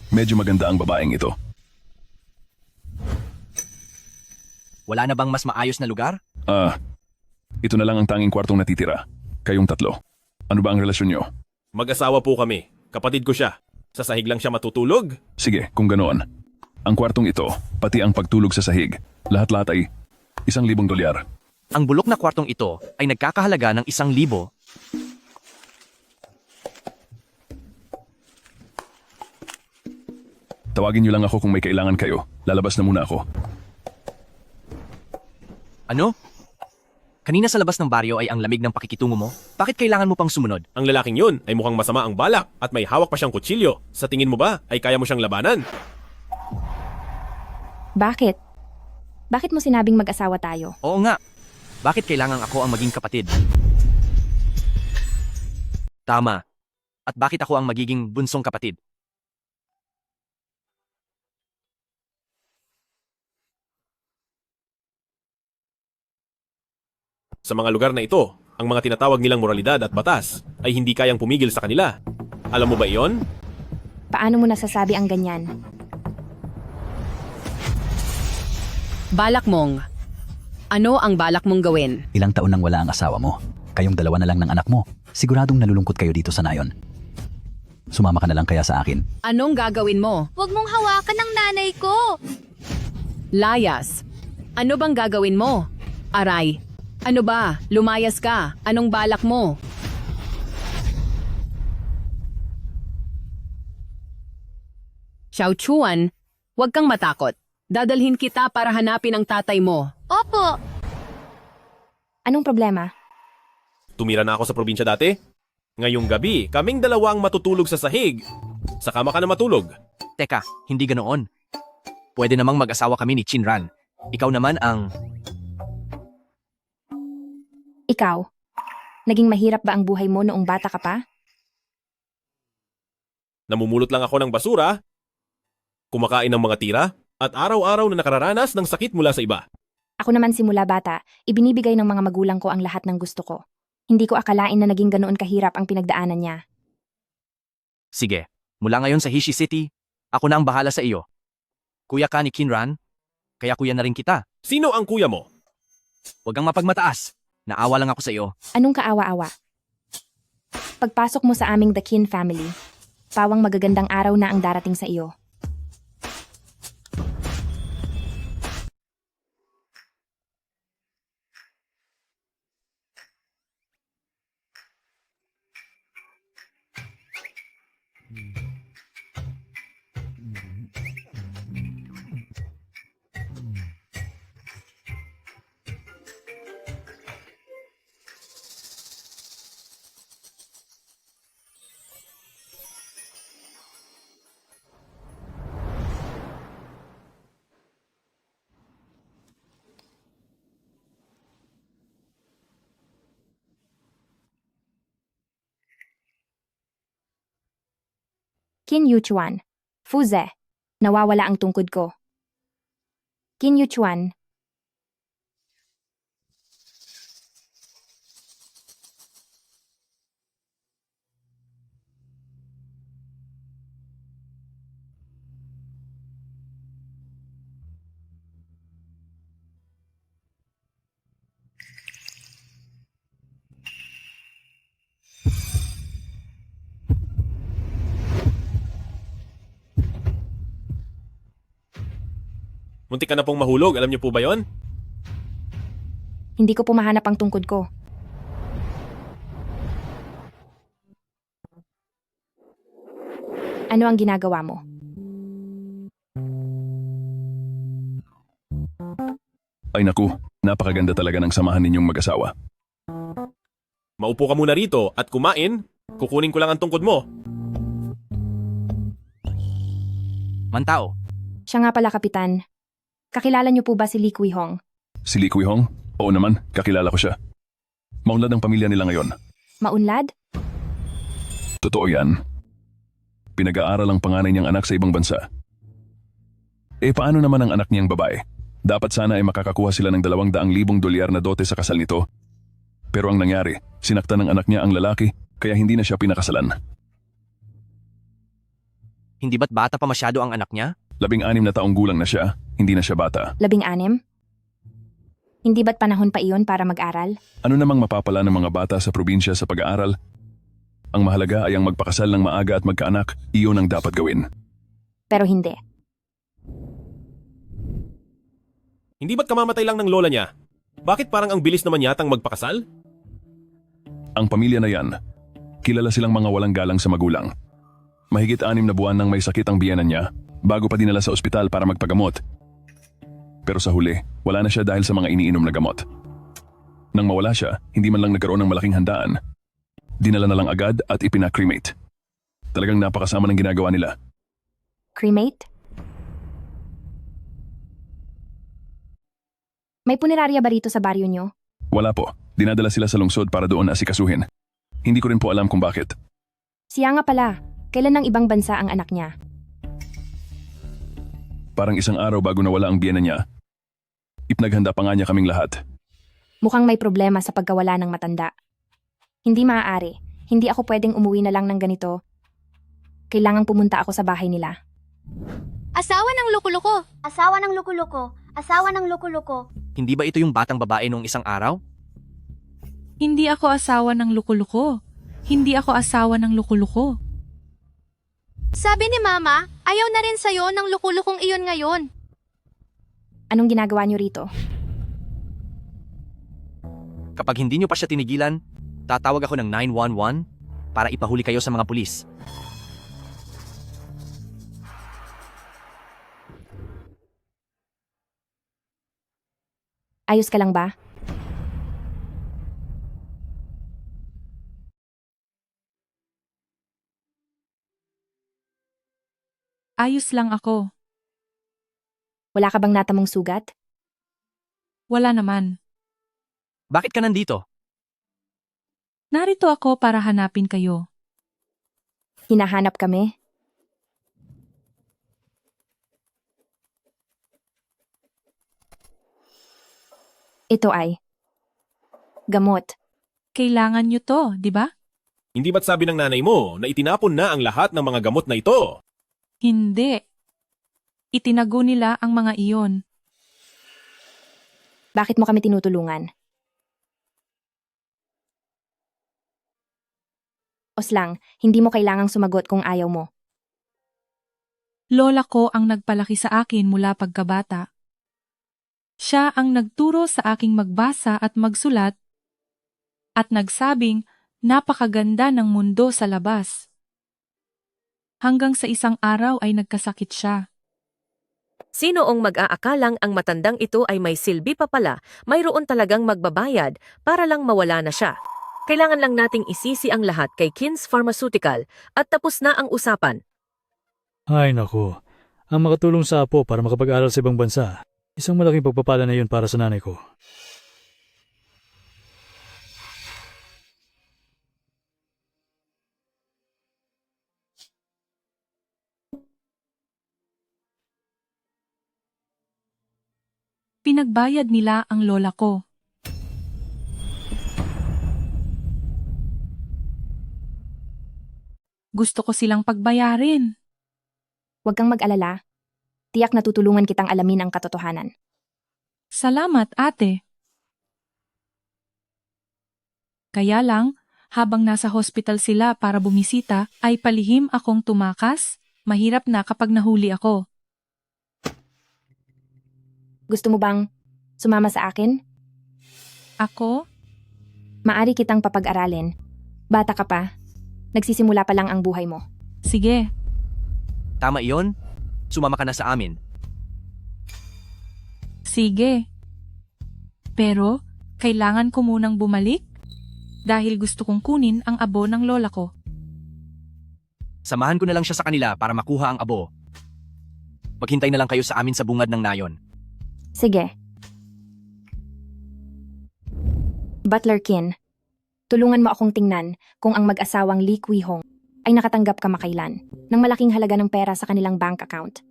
Medyo maganda ang babaeng ito. Wala na bang mas maayos na lugar? Ito na lang ang tanging kwartong natitira. Kayong tatlo. Ano ba ang relasyon nyo? Mag-asawa po kami. Kapatid ko siya. Sa sahig lang siya matutulog? Sige, kung ganoon. Ang kwartong ito, pati ang pagtulog sa sahig, lahat-lahat ay $1,000. Ang bulok na kwartong ito ay nagkakahalaga ng 1,000. Tawagin niyo lang ako kung may kailangan kayo. Lalabas na muna ako. Ano? Kanina sa labas ng baryo ay ang lamig ng pakikitungo mo? Bakit kailangan mo pang sumunod? Ang lalaking yun ay mukhang masama ang balak at may hawak pa siyang kutsilyo. Sa tingin mo ba ay kaya mo siyang labanan? Bakit? Bakit mo sinabing mag-asawa tayo? Oo nga. Bakit kailangan ako ang maging kapatid? Tama. At bakit ako ang magiging bunsong kapatid? Sa mga lugar na ito, ang mga tinatawag nilang moralidad at batas ay hindi kayang pumigil sa kanila. Alam mo ba iyon? Paano mo nasasabi ang ganyan? Balak mong. Ano ang balak mong gawin? Ilang taon nang wala ang asawa mo. Kayong dalawa na lang ng anak mo. Siguradong nalulungkot kayo dito sa nayon. Sumama ka na lang kaya sa akin. Anong gagawin mo? Huwag mong hawakan ng nanay ko. Layas. Ano bang gagawin mo? Aray. Ano ba? Lumayas ka. Anong balak mo? Xiao Chuan, huwag kang matakot. Dadalhin kita para hanapin ang tatay mo. Opo. Anong problema? Tumira na ako sa probinsya dati. Ngayong gabi, kaming dalawa ang matutulog sa sahig. Sa kama ka na matulog. Teka, hindi ganoon. Pwede namang mag-asawa kami ni Chinran. Ikaw naman ang... Ikaw, naging mahirap ba ang buhay mo noong bata ka pa? Namumulot lang ako ng basura, kumakain ng mga tira, at araw-araw na nakararanas ng sakit mula sa iba. Ako naman simula bata, ibinibigay ng mga magulang ko ang lahat ng gusto ko. Hindi ko akalain na naging ganoon kahirap ang pinagdaanan niya. Sige, mula ngayon sa Hishi City, ako na ang bahala sa iyo. Kuya ka ni Kinran, kaya kuya na rin kita. Sino ang kuya mo? Huwag kang mapagmataas. Naawa lang ako sa iyo. Anong kaawa-awa? Pagpasok mo sa aming The Kin family, pawang magagandang araw na ang darating sa iyo. Qin Yuchuan. Fuze. Nawawala ang tungkod ko. Qin Yuchuan. Muntik ka na pong mahulog, alam niyo po ba yon? Hindi ko pumahanap ang tungkod ko. Ano ang ginagawa mo? Ay naku, napakaganda talaga ng samahan ninyong mag-asawa. Maupo ka muna rito at kumain, kukunin ko lang ang tungkod mo. Mantao. Siya nga pala, Kapitan. Kakilala niyo po ba si Li Kuihong? Si Li Kuihong? Oo naman, kakilala ko siya. Maunlad ang pamilya nila ngayon. Maunlad? Totoo yan. Pinag-aaral ang panganay niyang anak sa ibang bansa. Paano naman ang anak niyang babae? Dapat sana ay makakakuha sila ng $200,000 na dote sa kasal nito. Pero ang nangyari, sinaktan ng anak niya ang lalaki, kaya hindi na siya pinakasalan. Hindi ba't bata pa masyado ang anak niya? 16 na taong gulang na siya, hindi na siya bata. 16? Hindi ba't panahon pa iyon para mag-aral? Ano namang mapapala ng mga bata sa probinsya sa pag-aaral? Ang mahalaga ay ang magpakasal ng maaga at magkaanak, iyon ang dapat gawin. Pero hindi. Hindi ba't kamamatay lang ng lola niya? Bakit parang ang bilis naman yatang magpakasal? Ang pamilya na yan, kilala silang mga walang galang sa magulang. Mahigit 6 na buwan nang may sakit ang biyenan niya, bago pa dinala sa ospital para magpagamot. Pero sa huli, wala na siya dahil sa mga iniinom na gamot. Nang mawala siya, hindi man lang nagkaroon ng malaking handaan. Dinala na lang agad at ipina-cremate. Talagang napakasama ng ginagawa nila. Cremate? May punerarya ba rito sa baryo nyo? Wala po. Dinadala sila sa lungsod para doon asikasuhin. Hindi ko rin po alam kung bakit. Siya nga pala. Kailan ng ibang bansa ang anak niya? Parang isang araw bago nawala ang biyena niya. Ipinaghanda pa nga niya kaming lahat. Mukhang may problema sa pagkawala ng matanda. Hindi maaari. Hindi ako pwedeng umuwi na lang ng ganito. Kailangang pumunta ako sa bahay nila. Asawa ng luko-luko! Asawa ng luko-luko! Asawa ng luko-luko! Hindi ba ito yung batang babae nung isang araw? Hindi ako asawa ng luko-luko. Hindi ako asawa ng luko-luko. Sabi ni Mama, ayaw na rin sa'yo ng luko-lukong iyon ngayon. Anong ginagawa niyo rito? Kapag hindi nyo pa siya tinigilan, tatawag ako ng 911 para ipahuli kayo sa mga pulis. Ayos ka lang ba? Ayos lang ako. Wala ka bang natamong sugat? Wala naman. Bakit ka nandito? Narito ako para hanapin kayo. Hinahanap kami? Ito ay gamot. Kailangan nyo to, di ba? Hindi ba't sabi ng nanay mo na itinapon na ang lahat ng mga gamot na ito? Hindi. Itinago nila ang mga iyon. Bakit mo kami tinutulungan? Oslang, hindi mo kailangang sumagot kung ayaw mo. Lola ko ang nagpalaki sa akin mula pagkabata. Siya ang nagturo sa aking magbasa at magsulat at nagsabing napakaganda ng mundo sa labas. Hanggang sa isang araw ay nagkasakit siya. Sino ang mag-aakalang ang matandang ito ay may silbi pa pala, mayroon talagang magbabayad para lang mawala na siya. Kailangan lang nating isisi ang lahat kay Kins Pharmaceutical at tapos na ang usapan. Ay nako, ang makatulong sa apo para makapag-aral sa ibang bansa, isang malaking pagpapala na yun para sa nanay ko. Pinagbayad nila ang lola ko. Gusto ko silang pagbayarin. Huwag kang mag-alala. Tiyak na tutulungan kitang alamin ang katotohanan. Salamat, ate. Kaya lang, habang nasa hospital sila para bumisita, ay palihim akong tumakas. Mahirap na kapag nahuli ako. Gusto mo bang sumama sa akin? Ako? Maari kitang papag-aralin. Bata ka pa. Nagsisimula pa lang ang buhay mo. Sige. Tama iyon? Sumama ka na sa amin. Sige. Pero, kailangan ko munang bumalik dahil gusto kong kunin ang abo ng lola ko. Samahan ko na lang siya sa kanila para makuha ang abo. Maghintay na lang kayo sa amin sa bungad ng nayon. Sige. Butler Kin, tulungan mo akong tingnan kung ang mag-asawang Lee Kui-hong ay nakatanggap kamakailan ng malaking halaga ng pera sa kanilang bank account.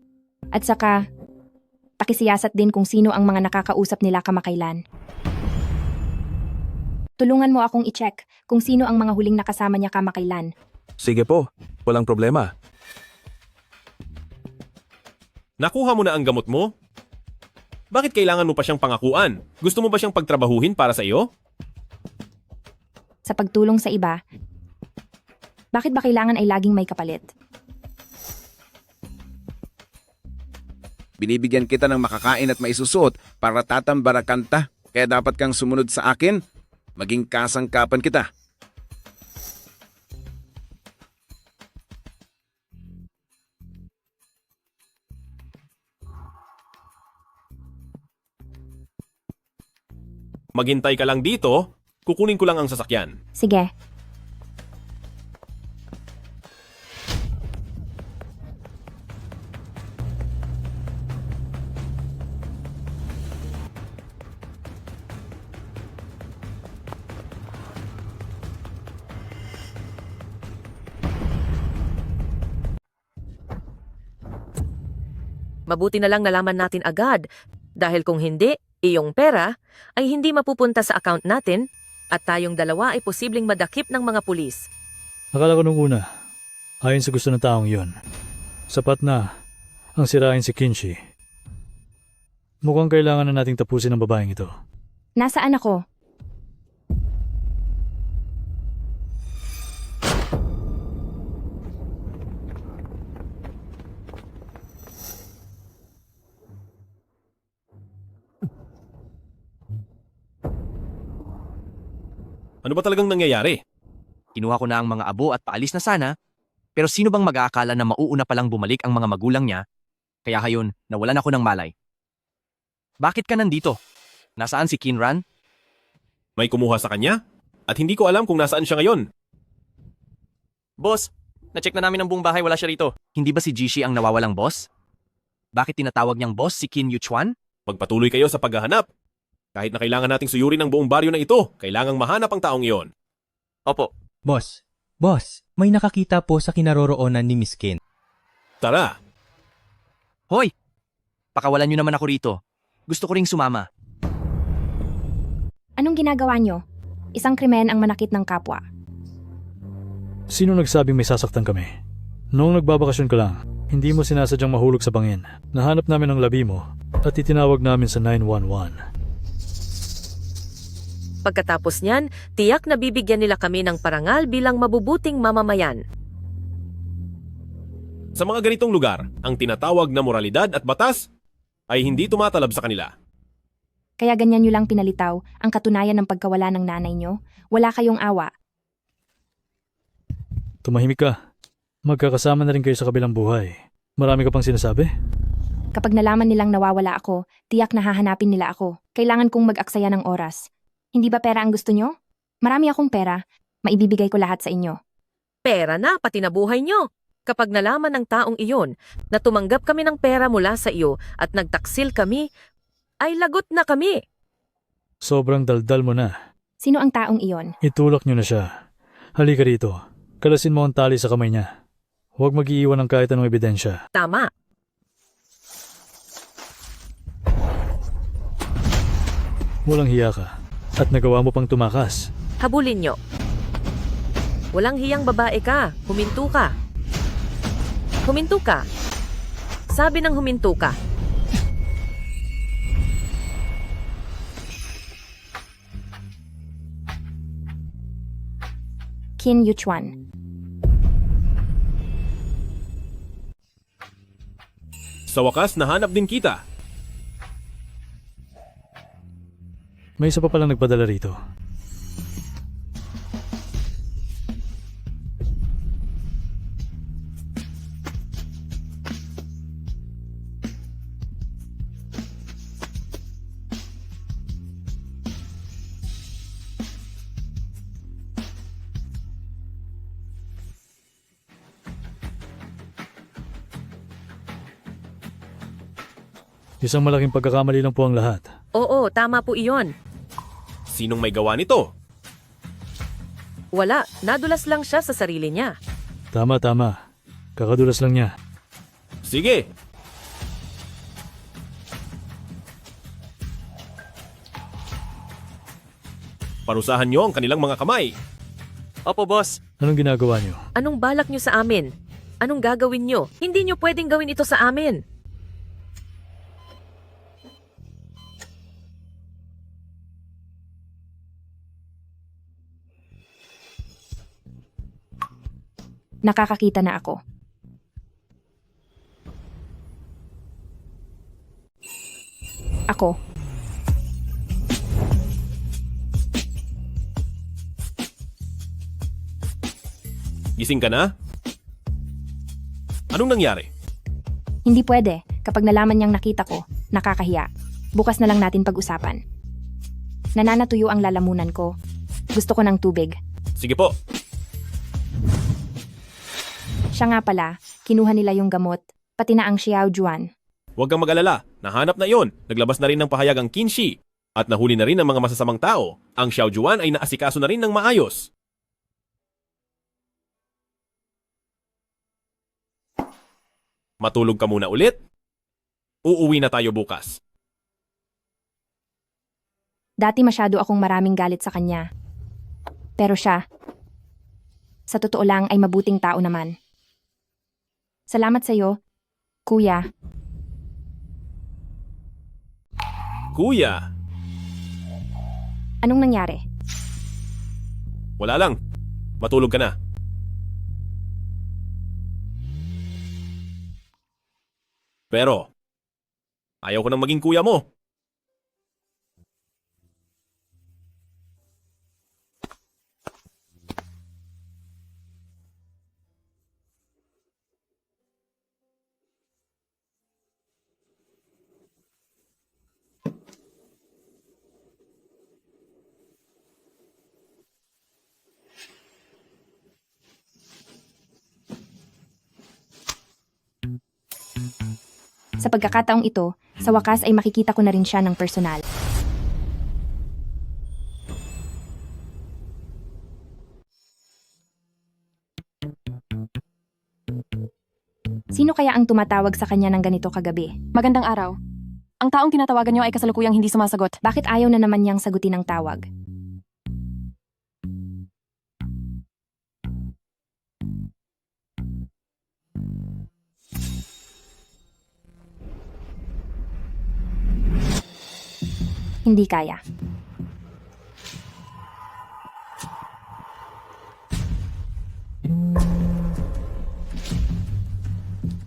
At saka, pakisiyasat din kung sino ang mga nakakausap nila kamakailan. Tulungan mo akong i-check kung sino ang mga huling nakasama niya kamakailan. Sige po, walang problema. Nakuha mo na ang gamot mo? Bakit kailangan mo pa siyang pangakuan? Gusto mo ba siyang pagtrabahuhin para sa iyo? Sa pagtulong sa iba, bakit ba kailangan ay laging may kapalit? Binibigyan kita ng makakain at maisusuot para tatambarakan ta. Kaya dapat kang sumunod sa akin. Maging kasangkapan kita. Maghintay ka lang dito, kukunin ko lang ang sasakyan. Sige. Mabuti na lang nalaman natin agad dahil kung hindi, iyong pera ay hindi mapupunta sa account natin at tayong dalawa ay posibleng madakip ng mga pulis. Akala ko nung una, ayon sa gusto ng taong yon, sapat na ang sirain si Kinshi. Mukhang kailangan na nating tapusin ang babaeng ito. Nasaan ako? Ano ba talagang nangyayari? Kinuha ko na ang mga abo at paalis na sana, pero sino bang mag-aakala na mauuna palang bumalik ang mga magulang niya? Kaya hayon, nawalan ako ng malay. Bakit ka nandito? Nasaan si Kinran? May kumuha sa kanya? At hindi ko alam kung nasaan siya ngayon. Boss, na-check na namin ang buong bahay, wala siya rito. Hindi ba si Jishi ang nawawalang boss? Bakit tinatawag niyang boss si Kin Yuchuan? Magpatuloy kayo sa paghahanap. Kahit na kailangan nating suyurin ang buong baryo na ito, kailangang mahanap ang taong iyon. Opo. Boss, may nakakita po sa kinaroroonan ni Miss Kin. Tara. Hoy! Pakawalan niyo naman ako rito. Gusto ko ring sumama. Anong ginagawa nyo? Isang krimen ang manakit ng kapwa. Sino nagsabing may sasaktan kami? Noong nagbabakasyon ka lang, hindi mo sinasadyang mahulog sa bangin. Nahanap namin ang labi mo at itinawag namin sa 911. Pagkatapos niyan, tiyak na bibigyan nila kami ng parangal bilang mabubuting mamamayan. Sa mga ganitong lugar, ang tinatawag na moralidad at batas ay hindi tumatalab sa kanila. Kaya ganyan nyo lang pinalitaw ang katunayan ng pagkawala ng nanay nyo. Wala kayong awa. Tumahimik ka. Magkakasama na rin kayo sa kabilang buhay. Marami ka pang sinasabi? Kapag nalaman nilang nawawala ako, tiyak na hahanapin nila ako. Kailangan kong mag-aksaya ng oras. Hindi ba pera ang gusto nyo? Marami akong pera. Maibibigay ko lahat sa inyo. Pera na, pati na buhay nyo. Kapag nalaman ng taong iyon na tumanggap kami ng pera mula sa iyo at nagtaksil kami, ay lagot na kami. Sobrang daldal mo na. Sino ang taong iyon? Itulak nyo na siya. Halika rito. Kalasin mo ang tali sa kamay niya. Huwag mag-iiwan ng kahit anong ebidensya. Tama. Walang hiya ka. At nagawa mo pang tumakas. Habulin nyo. Walang hiyang babae ka. Huminto ka. Huminto ka. Sabi ng huminto ka. Qin Yuchuan. Sa wakas, nahanap din kita. May isa pa palang nagpadala rito. Isang malaking pagkakamali lang po ang lahat. Oo, tama po iyon. Sinong may gawa nito? Wala, nadulas lang siya sa sarili niya. Tama. Kakadulas lang niya. Sige. Parusahan niyo ang kanilang mga kamay. Opo, boss. Anong ginagawa niyo? Anong balak niyo sa amin? Anong gagawin niyo? Hindi niyo pwedeng gawin ito sa amin. Nakakakita na ako. Ako. Gising ka na? Anong nangyari? Hindi pwede. Kapag nalaman niyang nakita ko, nakakahiya. Bukas na lang natin pag-usapan. Nananatuyo ang lalamunan ko. Gusto ko ng tubig. Sige po. Siya nga pala, kinuha nila yung gamot, pati na ang Xiao Juan. Huwag kang mag-alala. Nahanap na yon. Naglabas na rin ng pahayag ang Qin Shi. At nahuli na rin ng mga masasamang tao. Ang Xiao Juan ay naasikaso na rin ng maayos. Matulog ka muna ulit. Uuwi na tayo bukas. Dati masyado akong maraming galit sa kanya. Pero siya, sa totoo lang ay mabuting tao naman. Salamat sa'yo, Kuya. Kuya, Anong nangyari? wala lang. Matulog ka na. Pero, ayaw ko nang maging kuya mo. Sa pagkakataong ito, sa wakas ay makikita ko na rin siya ng personal. Sino kaya ang tumatawag sa kanya ng ganito kagabi? Magandang araw. Ang taong tinatawagan niyo ay kasalukuyang hindi sumasagot. Bakit ayaw na naman niyang sagutin ang tawag? Hindi kaya.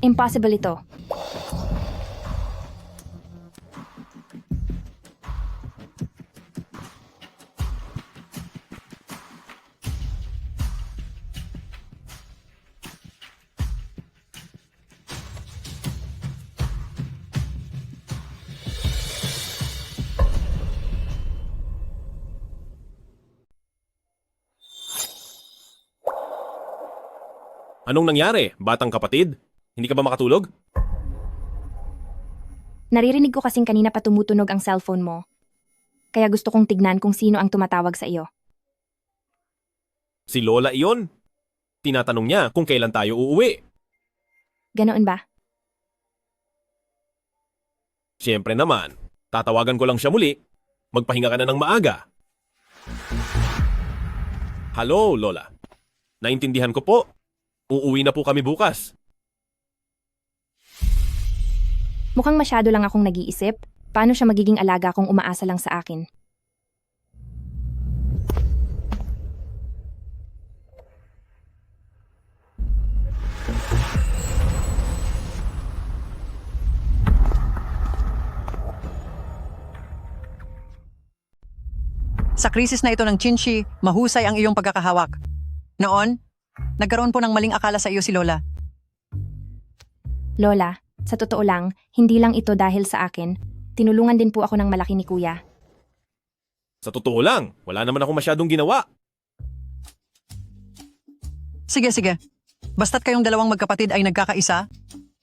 Impossible ito. Anong nangyari, batang kapatid? Hindi ka ba makatulog? Naririnig ko kasing kanina pa tumutunog ang cellphone mo. Kaya gusto kong tignan kung sino ang tumatawag sa iyo. Si Lola iyon. Tinatanong niya kung kailan tayo uuwi. Ganoon ba? Siyempre naman, tatawagan ko lang siya muli. Magpahinga ka na ng maaga. Hello, Lola. Naintindihan ko po. Uuwi na po kami bukas. Mukhang masyado lang akong nag-iisip. Paano siya magiging alaga kung umaasa lang sa akin? Sa krisis na ito ng Chinchi, mahusay ang iyong pagkakahawak. Noon, nagkaroon po ng maling akala sa iyo si Lola. Lola, sa totoo lang, hindi lang ito dahil sa akin. Tinulungan din po ako ng malaki ni Kuya. Sa totoo lang, wala naman ako masyadong ginawa. Sige. Basta't kayong dalawang magkapatid ay nagkakaisa,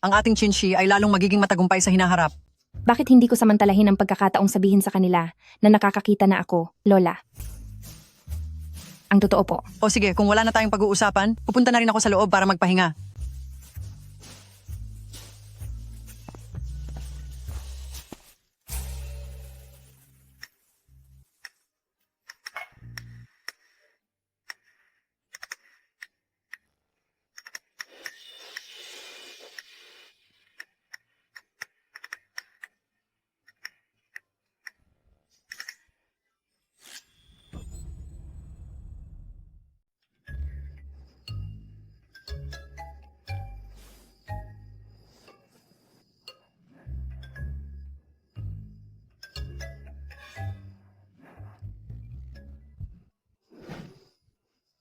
ang ating Chinchi ay lalong magiging matagumpay sa hinaharap. Bakit hindi ko samantalahin ang pagkakataong sabihin sa kanila na nakakakita na ako, Lola? Ang totoo po. O sige, kung wala na tayong pag-uusapan, pupunta na rin ako sa loob para magpahinga.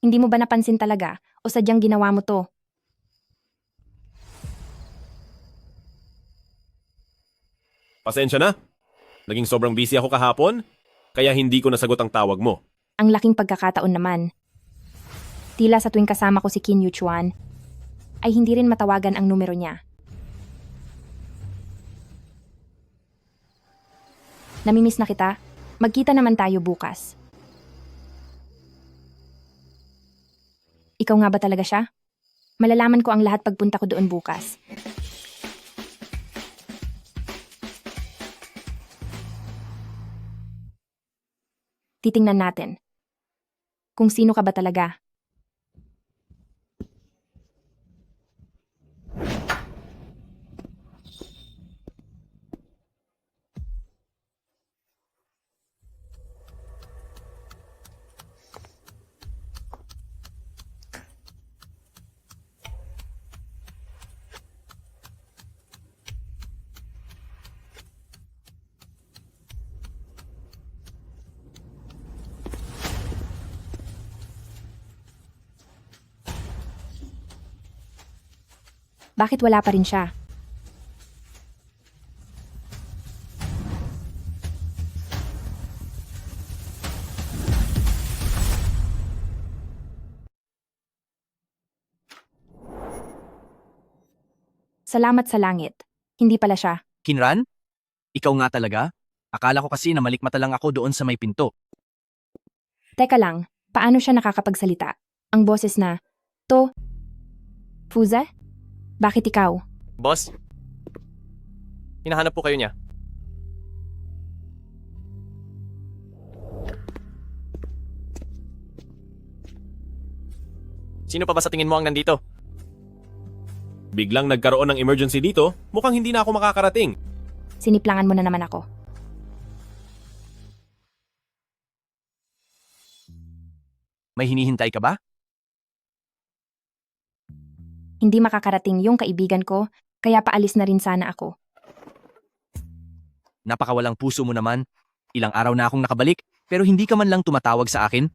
Hindi mo ba napansin talaga o sadyang ginawa mo to? Pasensya na. Naging sobrang busy ako kahapon, kaya hindi ko nasagot ang tawag mo. Ang laking pagkakataon naman. Tila sa tuwing kasama ko si Qin Yuchuan, ay hindi rin matawagan ang numero niya. Namimiss na kita. Magkita naman tayo bukas. Ikaw nga ba talaga siya? Malalaman ko ang lahat pagpunta ko doon bukas. Titingnan natin. Kung sino ka ba talaga? Bakit wala pa rin siya? Salamat sa langit. Hindi pala siya. Kinran? Ikaw nga talaga? Akala ko kasi na malikmata lang ako doon sa may pinto. Teka lang, paano siya nakakapagsalita? Ang boses na, To, Fuza? Bakit ikaw? Boss? Hinahanap po kayo niya. Sino pa ba sa tingin mo ang nandito? Biglang nagkaroon ng emergency dito, mukhang hindi na ako makakarating. Siniplangan mo na naman ako. May hinihintay ka ba? Hindi makakarating yung kaibigan ko, kaya paalis na rin sana ako. Napakawalang puso mo naman. Ilang araw na akong nakabalik, pero hindi ka man lang tumatawag sa akin.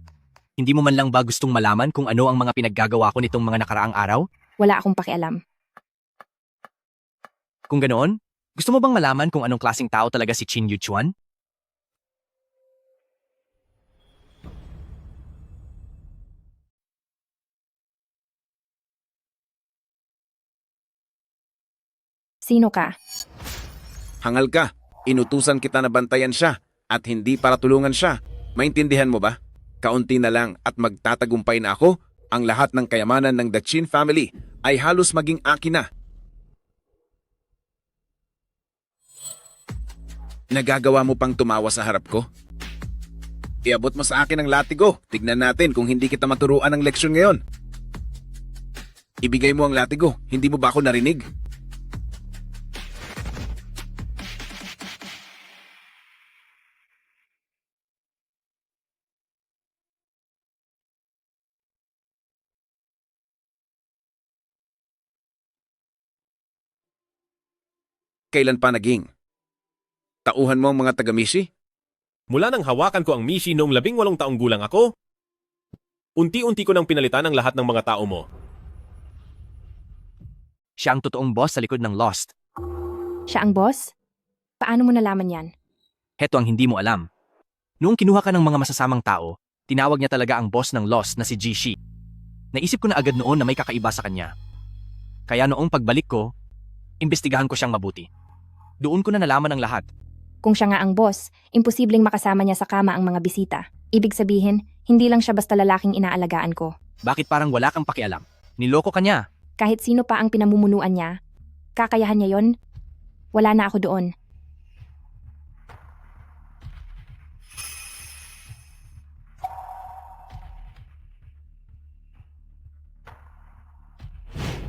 Hindi mo man lang ba gustong malaman kung ano ang mga pinaggagawa ko nitong mga nakaraang araw? Wala akong pakialam. Kung ganoon, gusto mo bang malaman kung anong klaseng tao talaga si Chin Yuchuan? Sino ka? Hangal ka. Inutusan kita na bantayan siya at hindi para tulungan siya. Maintindihan mo ba? Kaunti na lang at magtatagumpay na ako. Ang lahat ng kayamanan ng The Chin family ay halos maging akin na. Nagagawa mo pang tumawa sa harap ko? Iabot mo sa akin ang latigo. Tignan natin kung hindi kita maturuan ng leksyon ngayon. Ibigay mo ang latigo. Hindi mo ba ako narinig? Kailan pa naging? Tauhan mo ang mga taga-Mishi? Mula nang hawakan ko ang Mishi noong 18 taong gulang ako, unti-unti ko nang pinalitan ang lahat ng mga tao mo. Siya ang totoong boss sa likod ng Lost. Siya ang boss? Paano mo nalaman yan? Heto ang hindi mo alam. Noong kinuha ka ng mga masasamang tao, tinawag niya talaga ang boss ng Lost na si Jishi. Naisip ko na agad noon na may kakaiba sa kanya. Kaya noong pagbalik ko, imbestigahan ko siyang mabuti. Doon ko na nalaman ang lahat. Kung siya nga ang boss, imposibleng makasama niya sa kama ang mga bisita. Ibig sabihin, hindi lang siya basta lalaking inaalagaan ko. Bakit parang wala kang pakialam? Niloko ka niya. Kahit sino pa ang pinamumunuan niya, kakayahan niya yon? Wala na ako doon.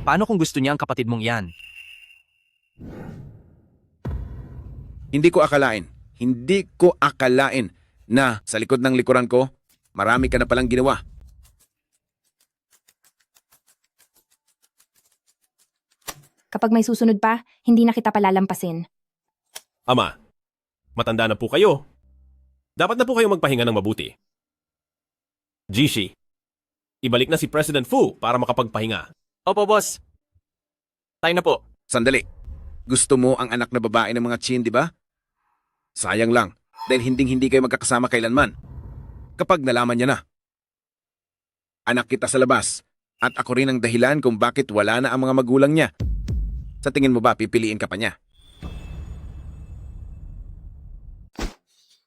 Paano kung gusto niya ang kapatid mong iyan? Hindi ko akalain na sa likod ng likuran ko, marami ka na palang ginawa. Kapag may susunod pa, hindi na kita palalampasin. Ama, matanda na po kayo. Dapat na po kayo magpahinga ng mabuti. Jishi, ibalik na si President Fu para makapagpahinga. Opo, boss. Tayo na po. Sandali. Gusto mo ang anak na babae ng mga Chin, di ba? Sayang lang, dahil hindi kayo magkakasama kailanman. Kapag nalaman niya na. Anak kita sa labas, at ako rin ang dahilan kung bakit wala na ang mga magulang niya. Sa tingin mo ba pipiliin ka pa niya?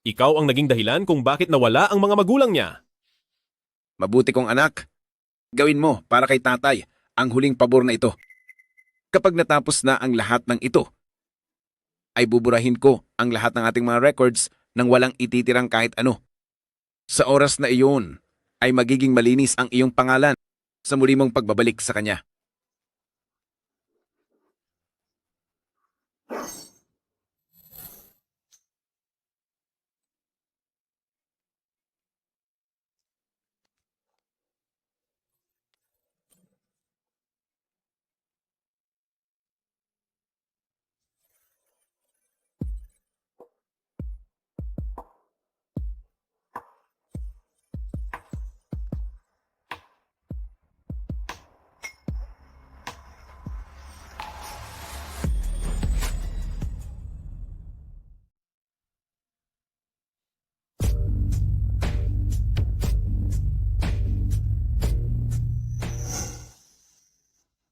Ikaw ang naging dahilan kung bakit nawala ang mga magulang niya. Mabuti kong anak. Gawin mo para kay tatay ang huling pabor na ito. Kapag natapos na ang lahat ng ito, ay buburahin ko ang lahat ng ating mga records nang walang ititirang kahit ano. Sa oras na iyon, ay magiging malinis ang iyong pangalan sa muli mong pagbabalik sa kanya.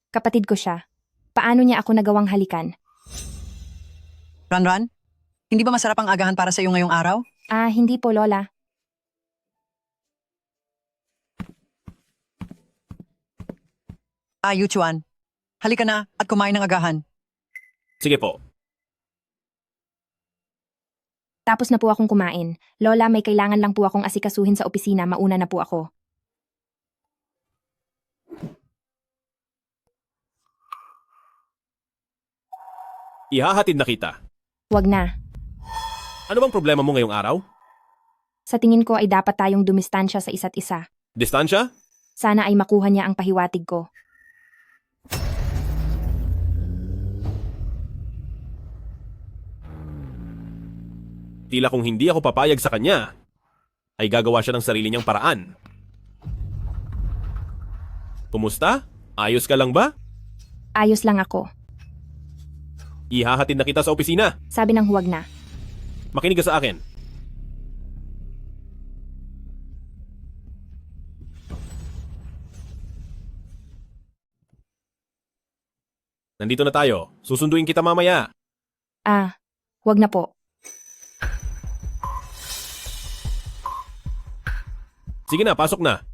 Kapatid ko siya. Paano niya ako nagawang halikan? Ranran, hindi ba masarap ang agahan para sa iyo ngayong araw? Hindi po, Lola. Yuchuan, halika na at kumain ng agahan. Sige po. Tapos na po akong kumain. Lola, may kailangan lang po akong asikasuhin sa opisina. Mauna na po ako. Ihahatid na kita. Wag na. Ano bang problema mo ngayong araw? Sa tingin ko ay dapat tayong dumistansya sa isa't isa. Distansya? Sana ay makuha niya ang pahiwatig ko. Tila kung hindi ako papayag sa kanya, ay gagawa siya ng sarili niyang paraan. Kumusta? Ayos ka lang ba? Ayos lang ako. Ihahatid na kita sa opisina. Sabi ng huwag na. Makinig ka sa akin. Nandito na tayo. Susunduin kita mamaya. Huwag na po. Sige na, pasok na.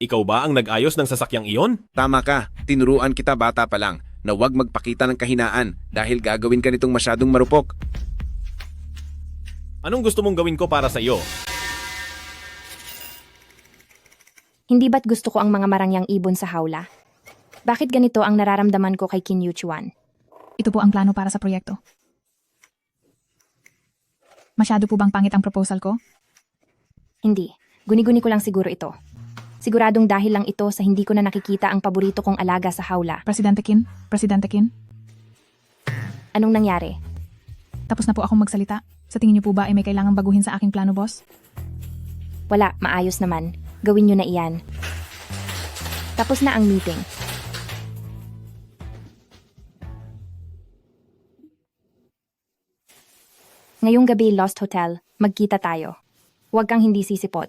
Ikaw ba ang nag-ayos ng sasakyang iyon? Tama ka, tinuruan kita bata pa lang na huwag magpakita ng kahinaan dahil gagawin ka nitong masyadong marupok. Anong gusto mong gawin ko para sa iyo? Hindi ba't gusto ko ang mga marangyang ibon sa hawla? Bakit ganito ang nararamdaman ko kay Qin Yuchuan? Ito po ang plano para sa proyekto. Masyado po bang pangit ang proposal ko? Hindi. Guni-guni ko lang siguro ito. Siguradong dahil lang ito sa hindi ko na nakikita ang paborito kong alaga sa hawla. Presidente Qin? Presidente Qin? Anong nangyari? Tapos na po akong magsalita. Sa tingin niyo po ba ay may kailangang baguhin sa aking plano, boss? Wala, maayos naman. Gawin niyo na iyan. Tapos na ang meeting. Ngayong gabi, Lost Hotel, magkita tayo. Huwag kang hindi sisipot.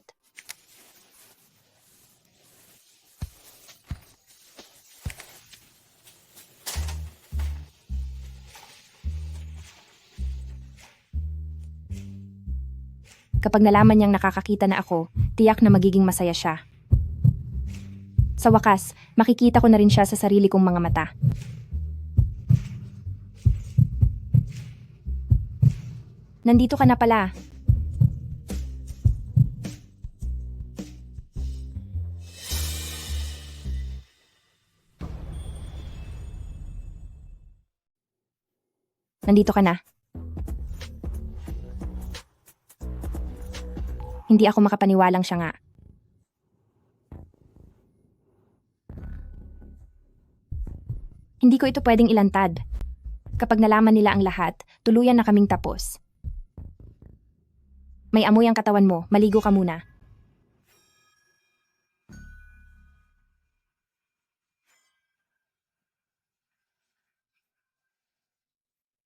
Kapag nalaman niyang nakakakita na ako, tiyak na magiging masaya siya. Sa wakas, makikita ko na rin siya sa sarili kong mga mata. Nandito ka na pala. Nandito ka na. Hindi ako makapaniwalang siya nga. Hindi ko ito pwedeng ilantad. Kapag nalaman nila ang lahat, tuluyan na kaming tapos. May amoy ang katawan mo, maligo ka muna.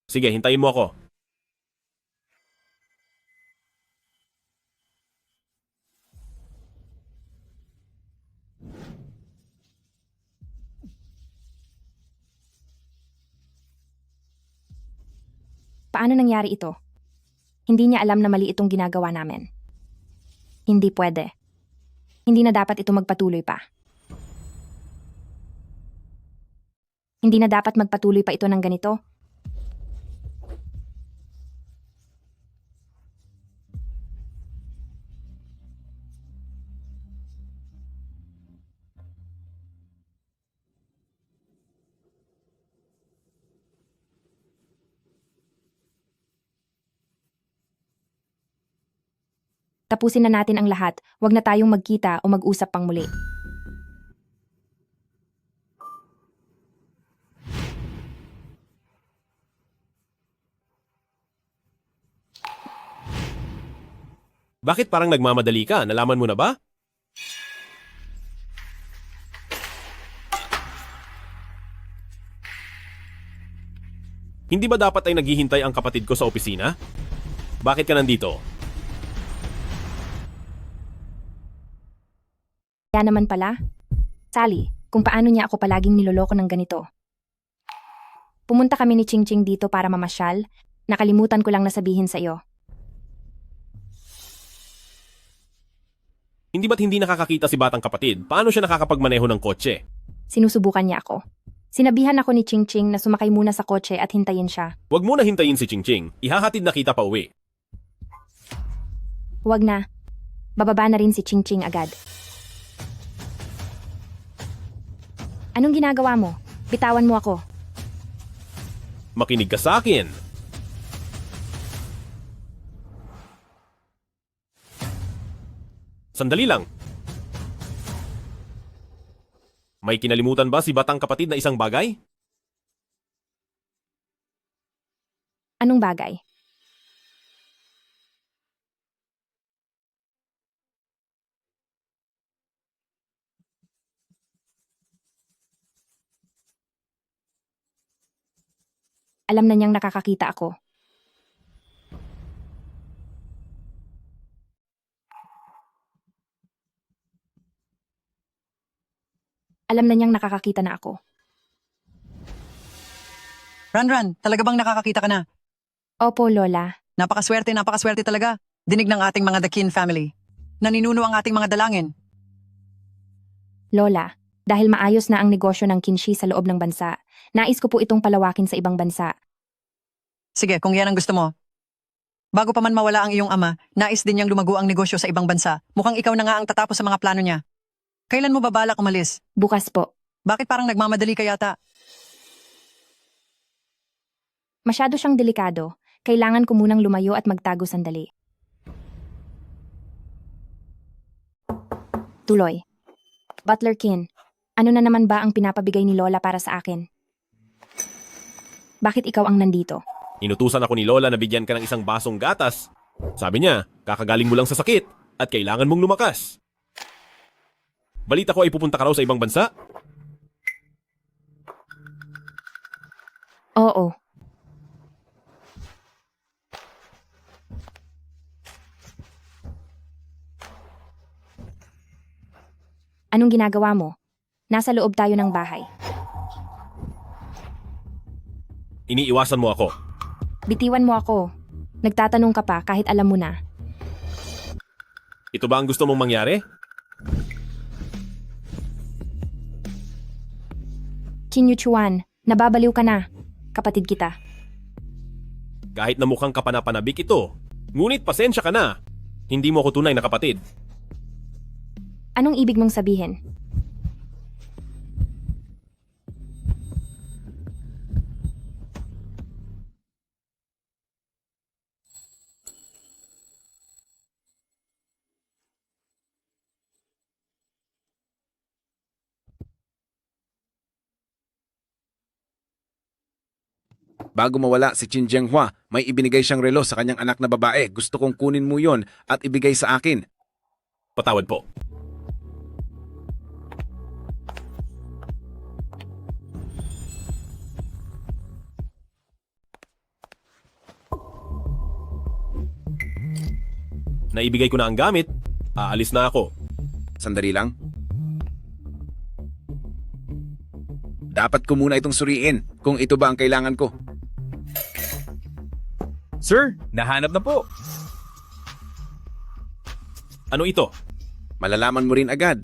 Sige, hintayin mo ako. Paano nangyari ito? Hindi niya alam na mali itong ginagawa namin. Hindi pwede. Hindi na dapat ito magpatuloy pa. Hindi na dapat magpatuloy pa ito ng ganito. Tapusin na natin ang lahat, wag na tayong magkita o mag-usap pang muli. Bakit parang nagmamadali ka? Nalaman mo na ba? Hindi ba dapat ay naghihintay ang kapatid ko sa opisina? Bakit ka nandito? Kaya naman pala, Sally, kung paano niya ako palaging niloloko ng ganito. Pumunta kami ni Ching Ching dito para mamasyal, nakalimutan ko lang na sabihin sa iyo. Hindi ba't hindi nakakakita si batang kapatid? Paano siya nakakapagmaneho ng kotse? Sinusubukan niya ako. Sinabihan ako ni Ching Ching na sumakay muna sa kotse at hintayin siya. Huwag mo na hintayin si Ching Ching. Ihahatid na kita pa uwi. Huwag na. Bababa na rin si Ching Ching agad. Anong ginagawa mo? Bitawan mo ako. Makinig ka sa akin. Sandali lang. May kinalimutan ba si batang kapatid na isang bagay? Anong bagay? Alam na niyang nakakakita ako. Alam na niyang nakakakita na ako. Ran, talaga bang nakakakita ka na? Opo, Lola. Napakaswerte talaga. Dinig ng ating mga The Kin family. Naninuno ang ating mga dalangin. Lola, dahil maayos na ang negosyo ng kinshi sa loob ng bansa, nais ko po itong palawakin sa ibang bansa. Sige, kung yan ang gusto mo. Bago pa man mawala ang iyong ama, nais din niyang lumago ang negosyo sa ibang bansa. Mukhang ikaw na nga ang tatapos sa mga plano niya. Kailan mo ba balak umalis? Bukas po. Bakit parang nagmamadali ka yata? Masyado siyang delikado. Kailangan ko munang lumayo at magtago sandali. Tuloy. Butler Kin, ano na naman ba ang pinapabigay ni Lola para sa akin? Bakit ikaw ang nandito? Inutusan ako ni Lola na bigyan ka ng isang basong gatas. Sabi niya, kakagaling mo lang sa sakit at kailangan mong lumakas. Balita ko ay pupunta ka raw sa ibang bansa? Oo. Anong ginagawa mo? Nasa loob tayo ng bahay. Iniiwasan mo ako. Bitiwan mo ako. Nagtatanong ka pa kahit alam mo na. Ito ba ang gusto mong mangyari? Qin Yuchuan, nababaliw ka na. Kapatid kita. Kahit na mukhang kapanapanabik ito, ngunit pasensya ka na. Hindi mo ako tunay na kapatid. Anong ibig mong sabihin? Bago mawala si Qin Jianghua, may ibinigay siyang relo sa kanyang anak na babae. Gusto kong kunin mo yon at ibigay sa akin. Patawad po. Naibigay ko na ang gamit. Aalis na ako. Sandali lang. Dapat ko muna itong suriin kung ito ba ang kailangan ko. Sir, nahanap na po. Ano ito? Malalaman mo rin agad.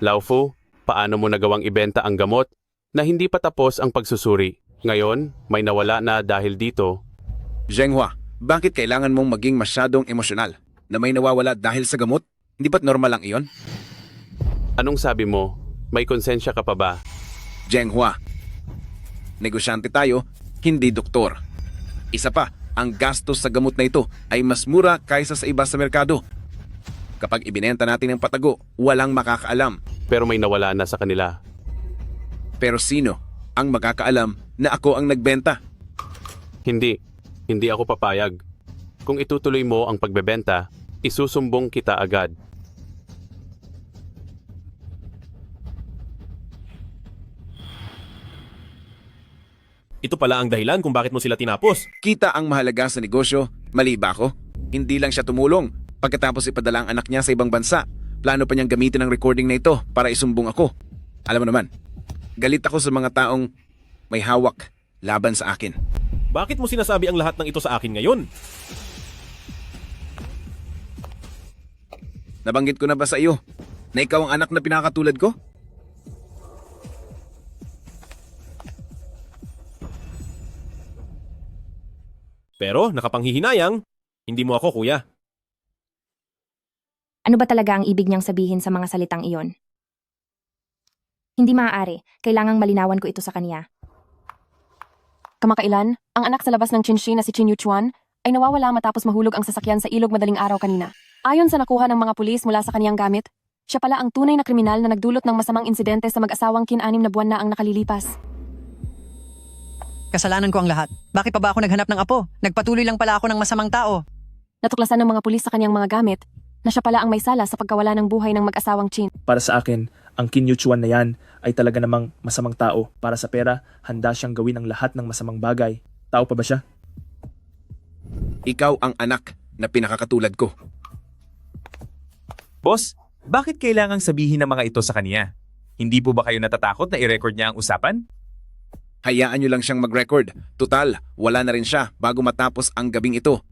Laofu, paano mo nagawang ibenta ang gamot na hindi pa tapos ang pagsusuri? Ngayon, may nawala na dahil dito. Jianghua, bakit kailangan mong maging masyadong emosyonal? Na may nawawala dahil sa gamot? Hindi ba't normal lang iyon? Anong sabi mo? May konsensya ka pa ba? Jianghua, negosyante tayo, hindi doktor. Isa pa, ang gastos sa gamot na ito ay mas mura kaysa sa iba sa merkado. Kapag ibinenta natin ang patago, walang makakaalam. Pero may nawala na sa kanila. Pero sino ang makakaalam na ako ang nagbenta? Hindi ako papayag. Kung itutuloy mo ang pagbebenta, isusumbong kita agad. Ito pala ang dahilan kung bakit mo sila tinapos. Kita ang mahalaga sa negosyo, mali ba ako? Hindi lang siya tumulong. Pagkatapos ipadala ang anak niya sa ibang bansa, plano pa niyang gamitin ang recording na ito para isumbong ako. Alam mo naman, galit ako sa mga taong may hawak laban sa akin. Bakit mo sinasabi ang lahat ng ito sa akin ngayon? Nabanggit ko na ba sa iyo? Na ikaw ang anak na pinakatulad ko? Pero nakapanghihinayang, hindi mo ako kuya. Ano ba talaga ang ibig niyang sabihin sa mga salitang iyon? Hindi maaari. Kailangang malinawan ko ito sa kanya. Kamakailan, ang anak sa labas ng Chinshi na si Chin Yuchuan ay nawawala matapos mahulog ang sasakyan sa ilog madaling araw kanina. Ayon sa nakuha ng mga pulis mula sa kaniyang gamit, siya pala ang tunay na kriminal na nagdulot ng masamang insidente sa mag-asawang kin-6 na buwan na ang nakalilipas. Kasalanan ko ang lahat. Bakit pa ba ako naghanap ng apo? Nagpatuloy lang pala ako ng masamang tao. Natuklasan ng mga pulis sa kaniyang mga gamit na siya pala ang may sala sa pagkawala ng buhay ng mag-asawang Chin. Para sa akin, ang Kim Yuchuan na yan ay talaga namang masamang tao. Para sa pera, handa siyang gawin ang lahat ng masamang bagay. Tao pa ba siya? Ikaw ang anak na pinakakatulad ko. Boss, bakit kailangang sabihin ng mga ito sa kanya? Hindi po ba kayo natatakot na i-record niya ang usapan? Hayaan nyo lang siyang mag-record. Tutal, wala na rin siya bago matapos ang gabing ito.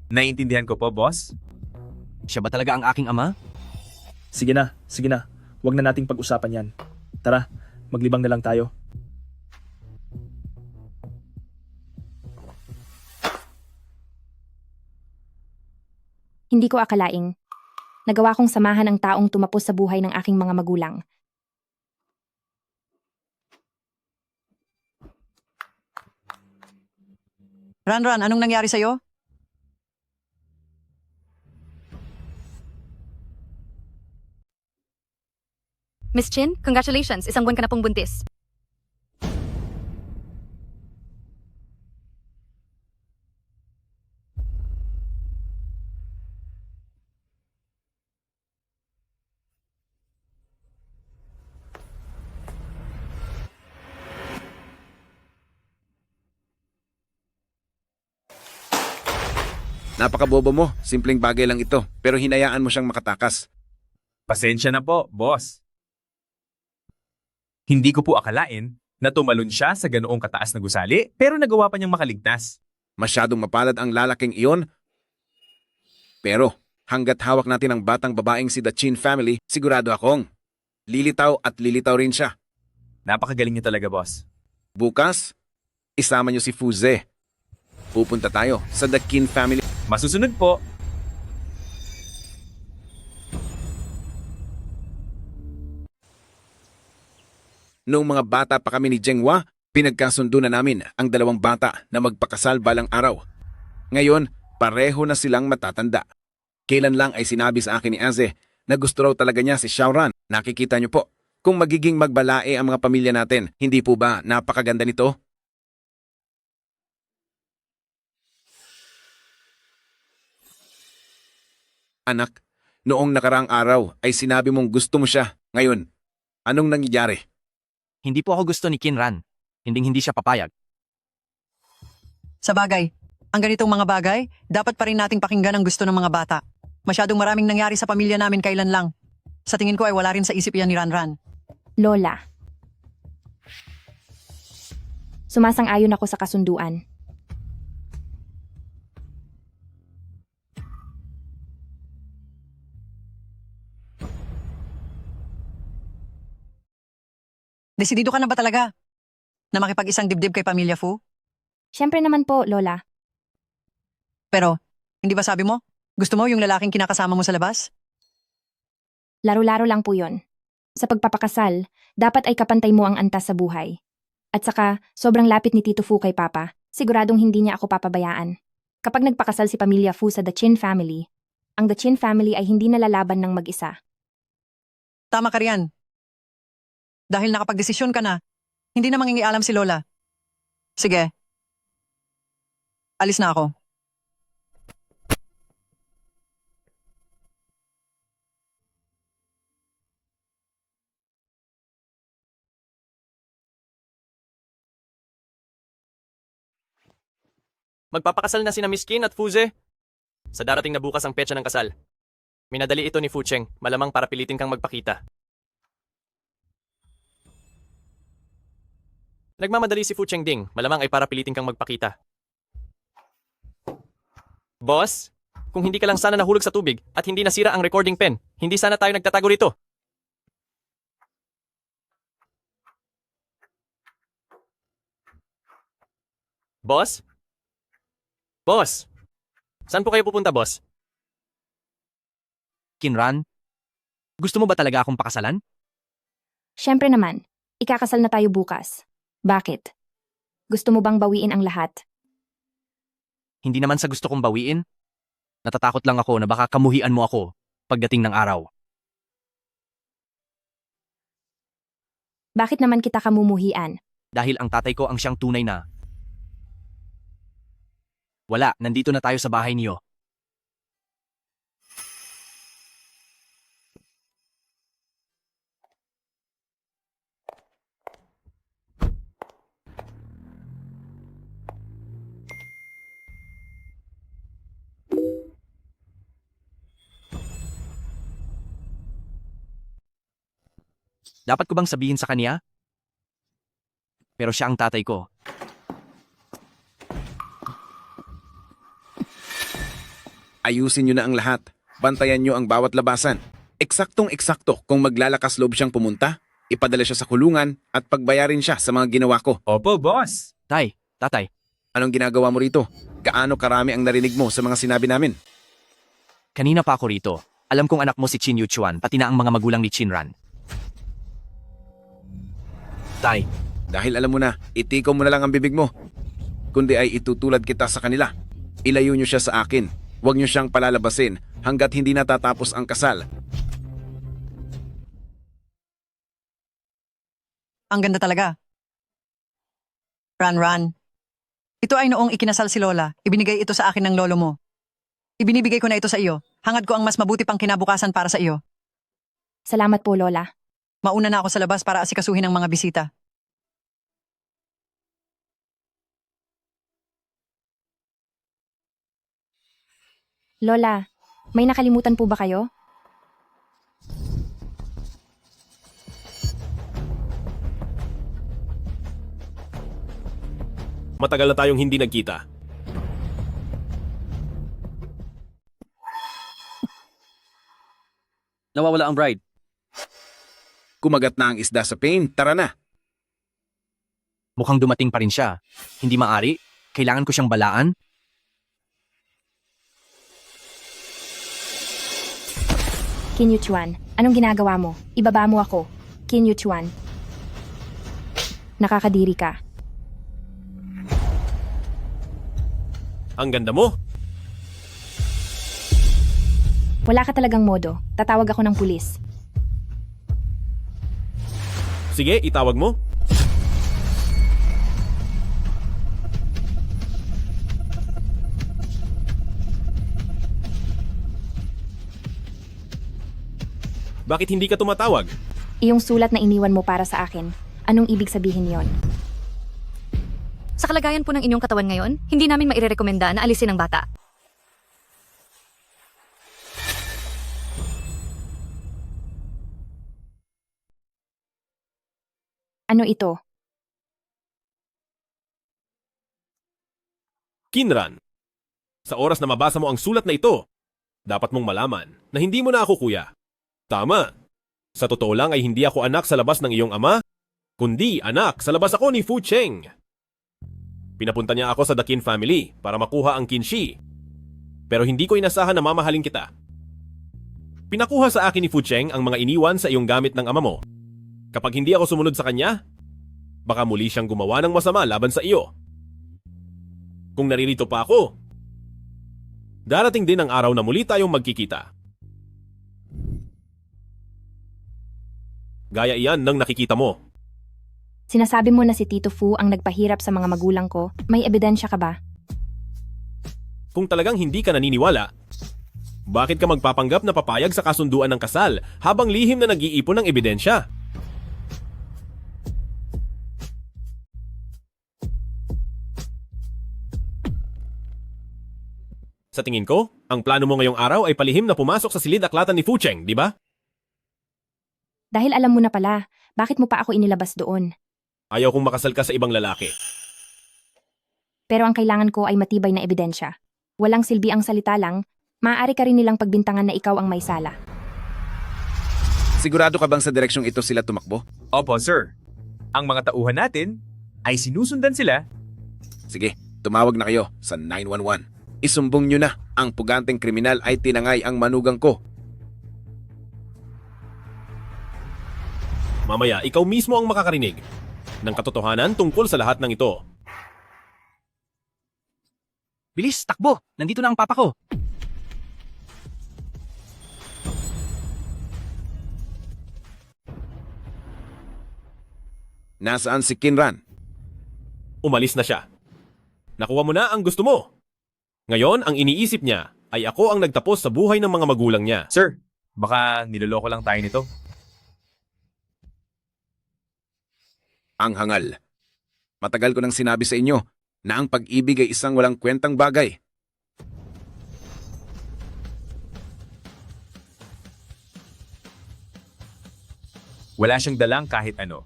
Naiintindihan ko po, boss. Siya ba talaga ang aking ama? Sige na, sige na. Huwag na nating pag-usapan yan. Tara, maglibang na lang tayo. Hindi ko akalaing. Nagawa kong samahan ang taong tumapos sa buhay ng aking mga magulang. Ranran, anong nangyari sa'yo? Miss Chin, congratulations. Isang buwan ka na pong buntis. Napakabobo mo, simpleng bagay lang ito, pero hinayaan mo siyang makatakas. Pasensya na po, boss. Hindi ko po akalain na tumalon siya sa ganoong kataas na gusali, pero nagawa pa niyang makaligtas. Masyadong mapalad ang lalaking iyon. Pero hanggat hawak natin ang batang babaeng si The Chin family, sigurado akong lilitaw at lilitaw rin siya. Napakagaling niyo talaga, boss. Bukas, isama niyo si Fuze. Pupunta tayo sa The Kin family. Masusunod po. Noong mga bata pa kami ni Jenghua, pinagkasundo na namin ang dalawang bata na magpakasal balang araw. Ngayon, pareho na silang matatanda. Kailan lang ay sinabi sa akin ni Aze na gusto raw talaga niya si Xiaoran. Nakikita niyo po, kung magiging magbalae ang mga pamilya natin, hindi po ba napakaganda nito? Anak, noong nakaraang araw ay sinabi mong gusto mo siya. Ngayon, anong nangyayari? Hindi po ako gusto ni Kinran. Hindi siya papayag. Sa bagay, ang ganitong mga bagay, dapat pa rin nating pakinggan ang gusto ng mga bata. Masyadong maraming nangyari sa pamilya namin kailan lang. Sa tingin ko ay wala rin sa isip yan ni Ranran. Lola. Sumasang-ayon ako sa kasunduan. Desidido ka na ba talaga na makipag-isang dibdib kay Pamilya Fu? Siyempre naman po, Lola. Pero, hindi ba sabi mo, gusto mo yung lalaking kinakasama mo sa labas? Laro-laro lang po yon. Sa pagpapakasal, dapat ay kapantay mo ang antas sa buhay. At saka, sobrang lapit ni Tito Fu kay Papa, siguradong hindi niya ako papabayaan. Kapag nagpakasal si Pamilya Fu sa The Chin family, ang The Chin family ay hindi nalalaban ng mag-isa. Tama ka riyan. Dahil nakapagdesisyon ka na, hindi na mangingialam si Lola. Sige. Alis na ako. Magpapakasal na sina Miss Qin at Fuze. Sa darating na bukas ang petsa ng kasal. Minadali ito ni Fu Cheng, malamang para pilitin kang magpakita. Nagmamadali si Fu Cheng Ding, malamang ay para pilitin kang magpakita. Boss, Kung hindi ka lang sana nahulog sa tubig at hindi nasira ang recording pen, hindi sana tayo nagtatago rito. Boss? Boss? Saan po kayo pupunta, boss? Kinran? Gusto mo ba talaga akong pakasalan? Siyempre naman, ikakasal na tayo bukas. Bakit? Gusto mo bang bawiin ang lahat? Hindi naman sa gusto kong bawiin. Natatakot lang ako na baka kamuhian mo ako pagdating ng araw. Bakit naman kita kamumuhian? Dahil ang tatay ko ang siyang tunay na. Wala, nandito na tayo sa bahay niyo. Dapat ko bang sabihin sa kanya? Pero siya ang tatay ko. Ayusin nyo na ang lahat. Bantayan nyo ang bawat labasan. Eksaktong-eksakto kung maglalakas loob siyang pumunta, ipadala siya sa kulungan at pagbayarin siya sa mga ginawa ko. Opo, boss. Tay, tatay. Anong ginagawa mo rito? Gaano karami ang narinig mo sa mga sinabi namin? Kanina pa ako rito. Alam kong anak mo si Chin Yuchuan, pati na ang mga magulang ni Chinran. Tay. Dahil alam mo na, itikaw mo na lang ang bibig mo. Kundi ay itutulad kita sa kanila. Ilayo nyo siya sa akin. Huwag nyo siyang palalabasin hanggat hindi natatapos ang kasal. Ang ganda talaga. Ran. Ito ay noong ikinasal si Lola. Ibinigay ito sa akin ng lolo mo. Ibinibigay ko na ito sa iyo. Hangad ko ang mas mabuti pang kinabukasan para sa iyo. Salamat po, Lola. Mauna na ako sa labas para asikasuhin ang mga bisita. Lola, may nakalimutan po ba kayo? Matagal na tayong hindi nagkita. Nawawala ang bride. Kumagat na ang isda sa pain, tara na. Mukhang dumating pa rin siya. Hindi maari. Kailangan ko siyang balaan. Qin Yuchuan, anong ginagawa mo? Ibaba mo ako. Qin Yuchuan. Nakakadiri ka. Ang ganda mo. Wala ka talagang modo. Tatawag ako ng pulis. Sige, itawag mo. Bakit hindi ka tumatawag? Iyong sulat na iniwan mo para sa akin. Anong ibig sabihin yon? Sa kalagayan po ng inyong katawan ngayon, hindi namin mairerekomenda na alisin ang bata. Ano ito? Kinran, sa oras na mabasa mo ang sulat na ito, dapat mong malaman na hindi mo na ako kuya. Tama. Sa totoo lang ay hindi ako anak sa labas ng iyong ama, kundi anak sa labas ako ni Fu Cheng. Pinapunta niya ako sa The Qin family para makuha ang Qinshi. Pero hindi ko inasahan na mamahalin kita. Pinakuha sa akin ni Fu Cheng ang mga iniwan sa iyong gamit ng ama mo. Kapag hindi ako sumunod sa kanya, baka muli siyang gumawa ng masama laban sa iyo. Kung naririto pa ako, darating din ang araw na muli tayong magkikita. Gaya iyan ng nakikita mo. Sinasabi mo na si Tito Fu ang nagpahirap sa mga magulang ko. May ebidensya ka ba? Kung talagang hindi ka naniniwala, bakit ka magpapanggap na papayag sa kasunduan ng kasal habang lihim na nag-iipon ng ebidensya? Sa tingin ko, ang plano mo ngayong araw ay palihim na pumasok sa silid-aklatan ni Fu Cheng, di ba? Dahil alam mo na pala, bakit mo pa ako inilabas doon? Ayaw kong makasal ka sa ibang lalaki. Pero ang kailangan ko ay matibay na ebidensya. Walang silbi ang salita lang, Maaari ka rin nilang pagbintangan na ikaw ang may sala. Sigurado ka bang sa direksyong ito sila tumakbo? Opo, sir. Ang mga tauhan natin ay sinusundan sila. Sige, tumawag na kayo sa 911. Isumbong nyo na ang puganteng kriminal ay tinangay ang manugang ko. Mamaya, ikaw mismo ang makakarinig ng katotohanan tungkol sa lahat ng ito. Bilis, takbo! Nandito na ang papa ko! Nasaan si Kinran? Umalis na siya. Nakuha mo na ang gusto mo. Ngayon, ang iniisip niya ay ako ang nagtapos sa buhay ng mga magulang niya. Sir, baka niloloko lang tayo nito. Ang hangal. Matagal ko nang sinabi sa inyo na ang pag-ibig ay isang walang kwentang bagay. Wala siyang dalang kahit ano.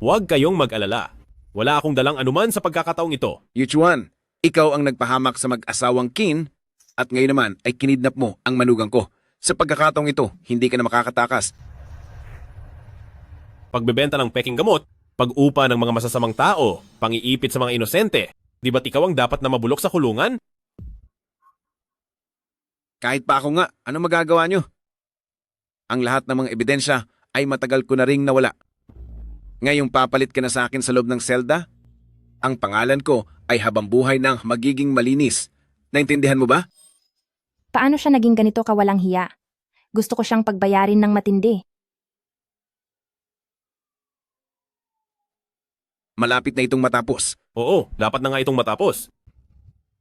Huwag kayong mag-alala. Wala akong dalang anuman sa pagkakataong ito. Yuchuan, ikaw ang nagpahamak sa mag-asawang Kin at ngayon naman ay kinidnap mo ang manugang ko. Sa pagkakataong ito, hindi ka na makakatakas. Pagbebenta ng peking gamot, pag-upa ng mga masasamang tao, pangiipit sa mga inosente, di ba't ikaw ang dapat na mabulok sa kulungan? Kahit pa ako nga, ano magagawa nyo? Ang lahat ng mga ebidensya ay matagal ko na ring nawala. Ngayong papalit ka na sa akin sa loob ng selda? Ang pangalan ko ay habang buhay ng magiging malinis. Naintindihan mo ba? Paano siya naging ganito kawalang hiya? Gusto ko siyang pagbayarin ng matindi. Malapit na itong matapos. Oo, dapat na nga itong matapos.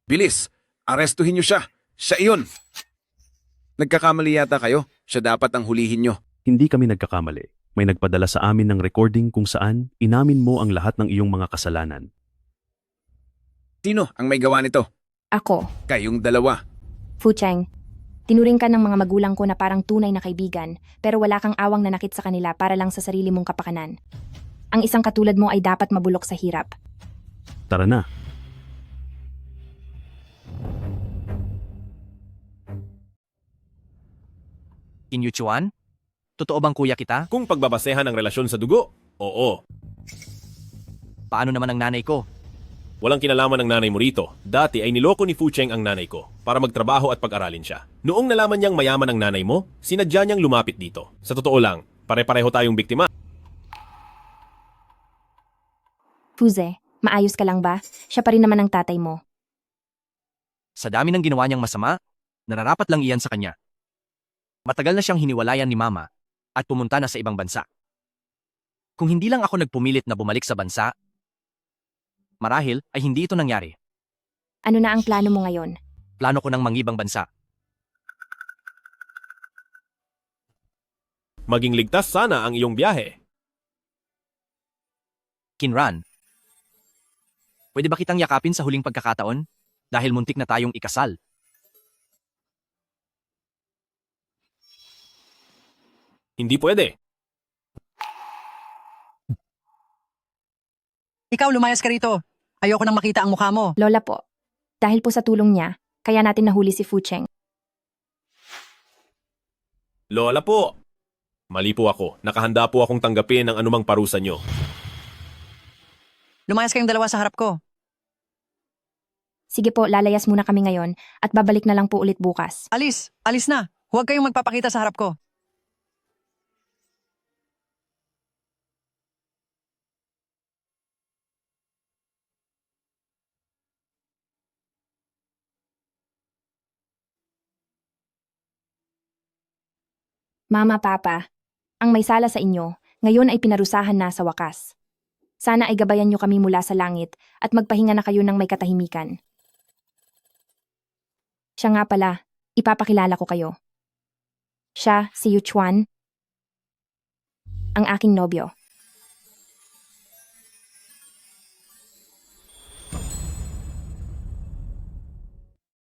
Bilis! Arestuhin niyo siya! Siya iyon! Nagkakamali yata kayo. Siya dapat ang hulihin niyo. Hindi kami nagkakamali. May nagpadala sa amin ng recording kung saan inamin mo ang lahat ng iyong mga kasalanan. Sino ang may gawa nito? Ako. Kayong dalawa. Fu Cheng, tinuring ka ng mga magulang ko na parang tunay na kaibigan, pero wala kang awang nanakit sa kanila para lang sa sarili mong kapakanan. Ang isang katulad mo ay dapat mabulok sa hirap. Tara na. Kinyuchuan? Totoo bang kuya kita? Kung pagbabasehan ang relasyon sa dugo, oo. Paano naman ang nanay ko? Walang kinalaman ng nanay mo rito. Dati ay niloko ni Fu Cheng ang nanay ko para magtrabaho at pag-aralin siya. Noong nalaman niyang mayaman ang nanay mo, sinadya niyang lumapit dito. Sa totoo lang, pare-pareho tayong biktima. Fuze, maayos ka lang ba? Siya pa rin naman ang tatay mo. Sa dami ng ginawa niyang masama, nararapat lang iyan sa kanya. Matagal na siyang hiniwalayan ni mama at pumunta na sa ibang bansa. Kung hindi lang ako nagpumilit na bumalik sa bansa, marahil ay hindi ito nangyari. Ano na ang plano mo ngayon? Plano ko ng mangibang bansa. Maging ligtas sana ang iyong biyahe. Kinran, pwede ba kitang yakapin sa huling pagkakataon? Dahil muntik na tayong ikasal. Hindi pwede. Ikaw, lumayas ka rito. Ayoko nang makita ang mukha mo. Lola po, dahil po sa tulong niya, kaya natin nahuli si Fu Cheng. Lola po. Mali po ako. Nakahanda po akong tanggapin ang anumang parusa niyo. Lumayas kayong dalawa sa harap ko. Sige po, lalayas muna kami ngayon at babalik na lang po ulit bukas. Alis! Alis na! Huwag kayong magpapakita sa harap ko. Mama, Papa, ang may sala sa inyo, ngayon ay pinarusahan na sa wakas. Sana ay gabayan niyo kami mula sa langit at magpahinga na kayo ng may katahimikan. Siya nga pala, ipapakilala ko kayo. Siya, si Yuchuan, ang aking nobyo.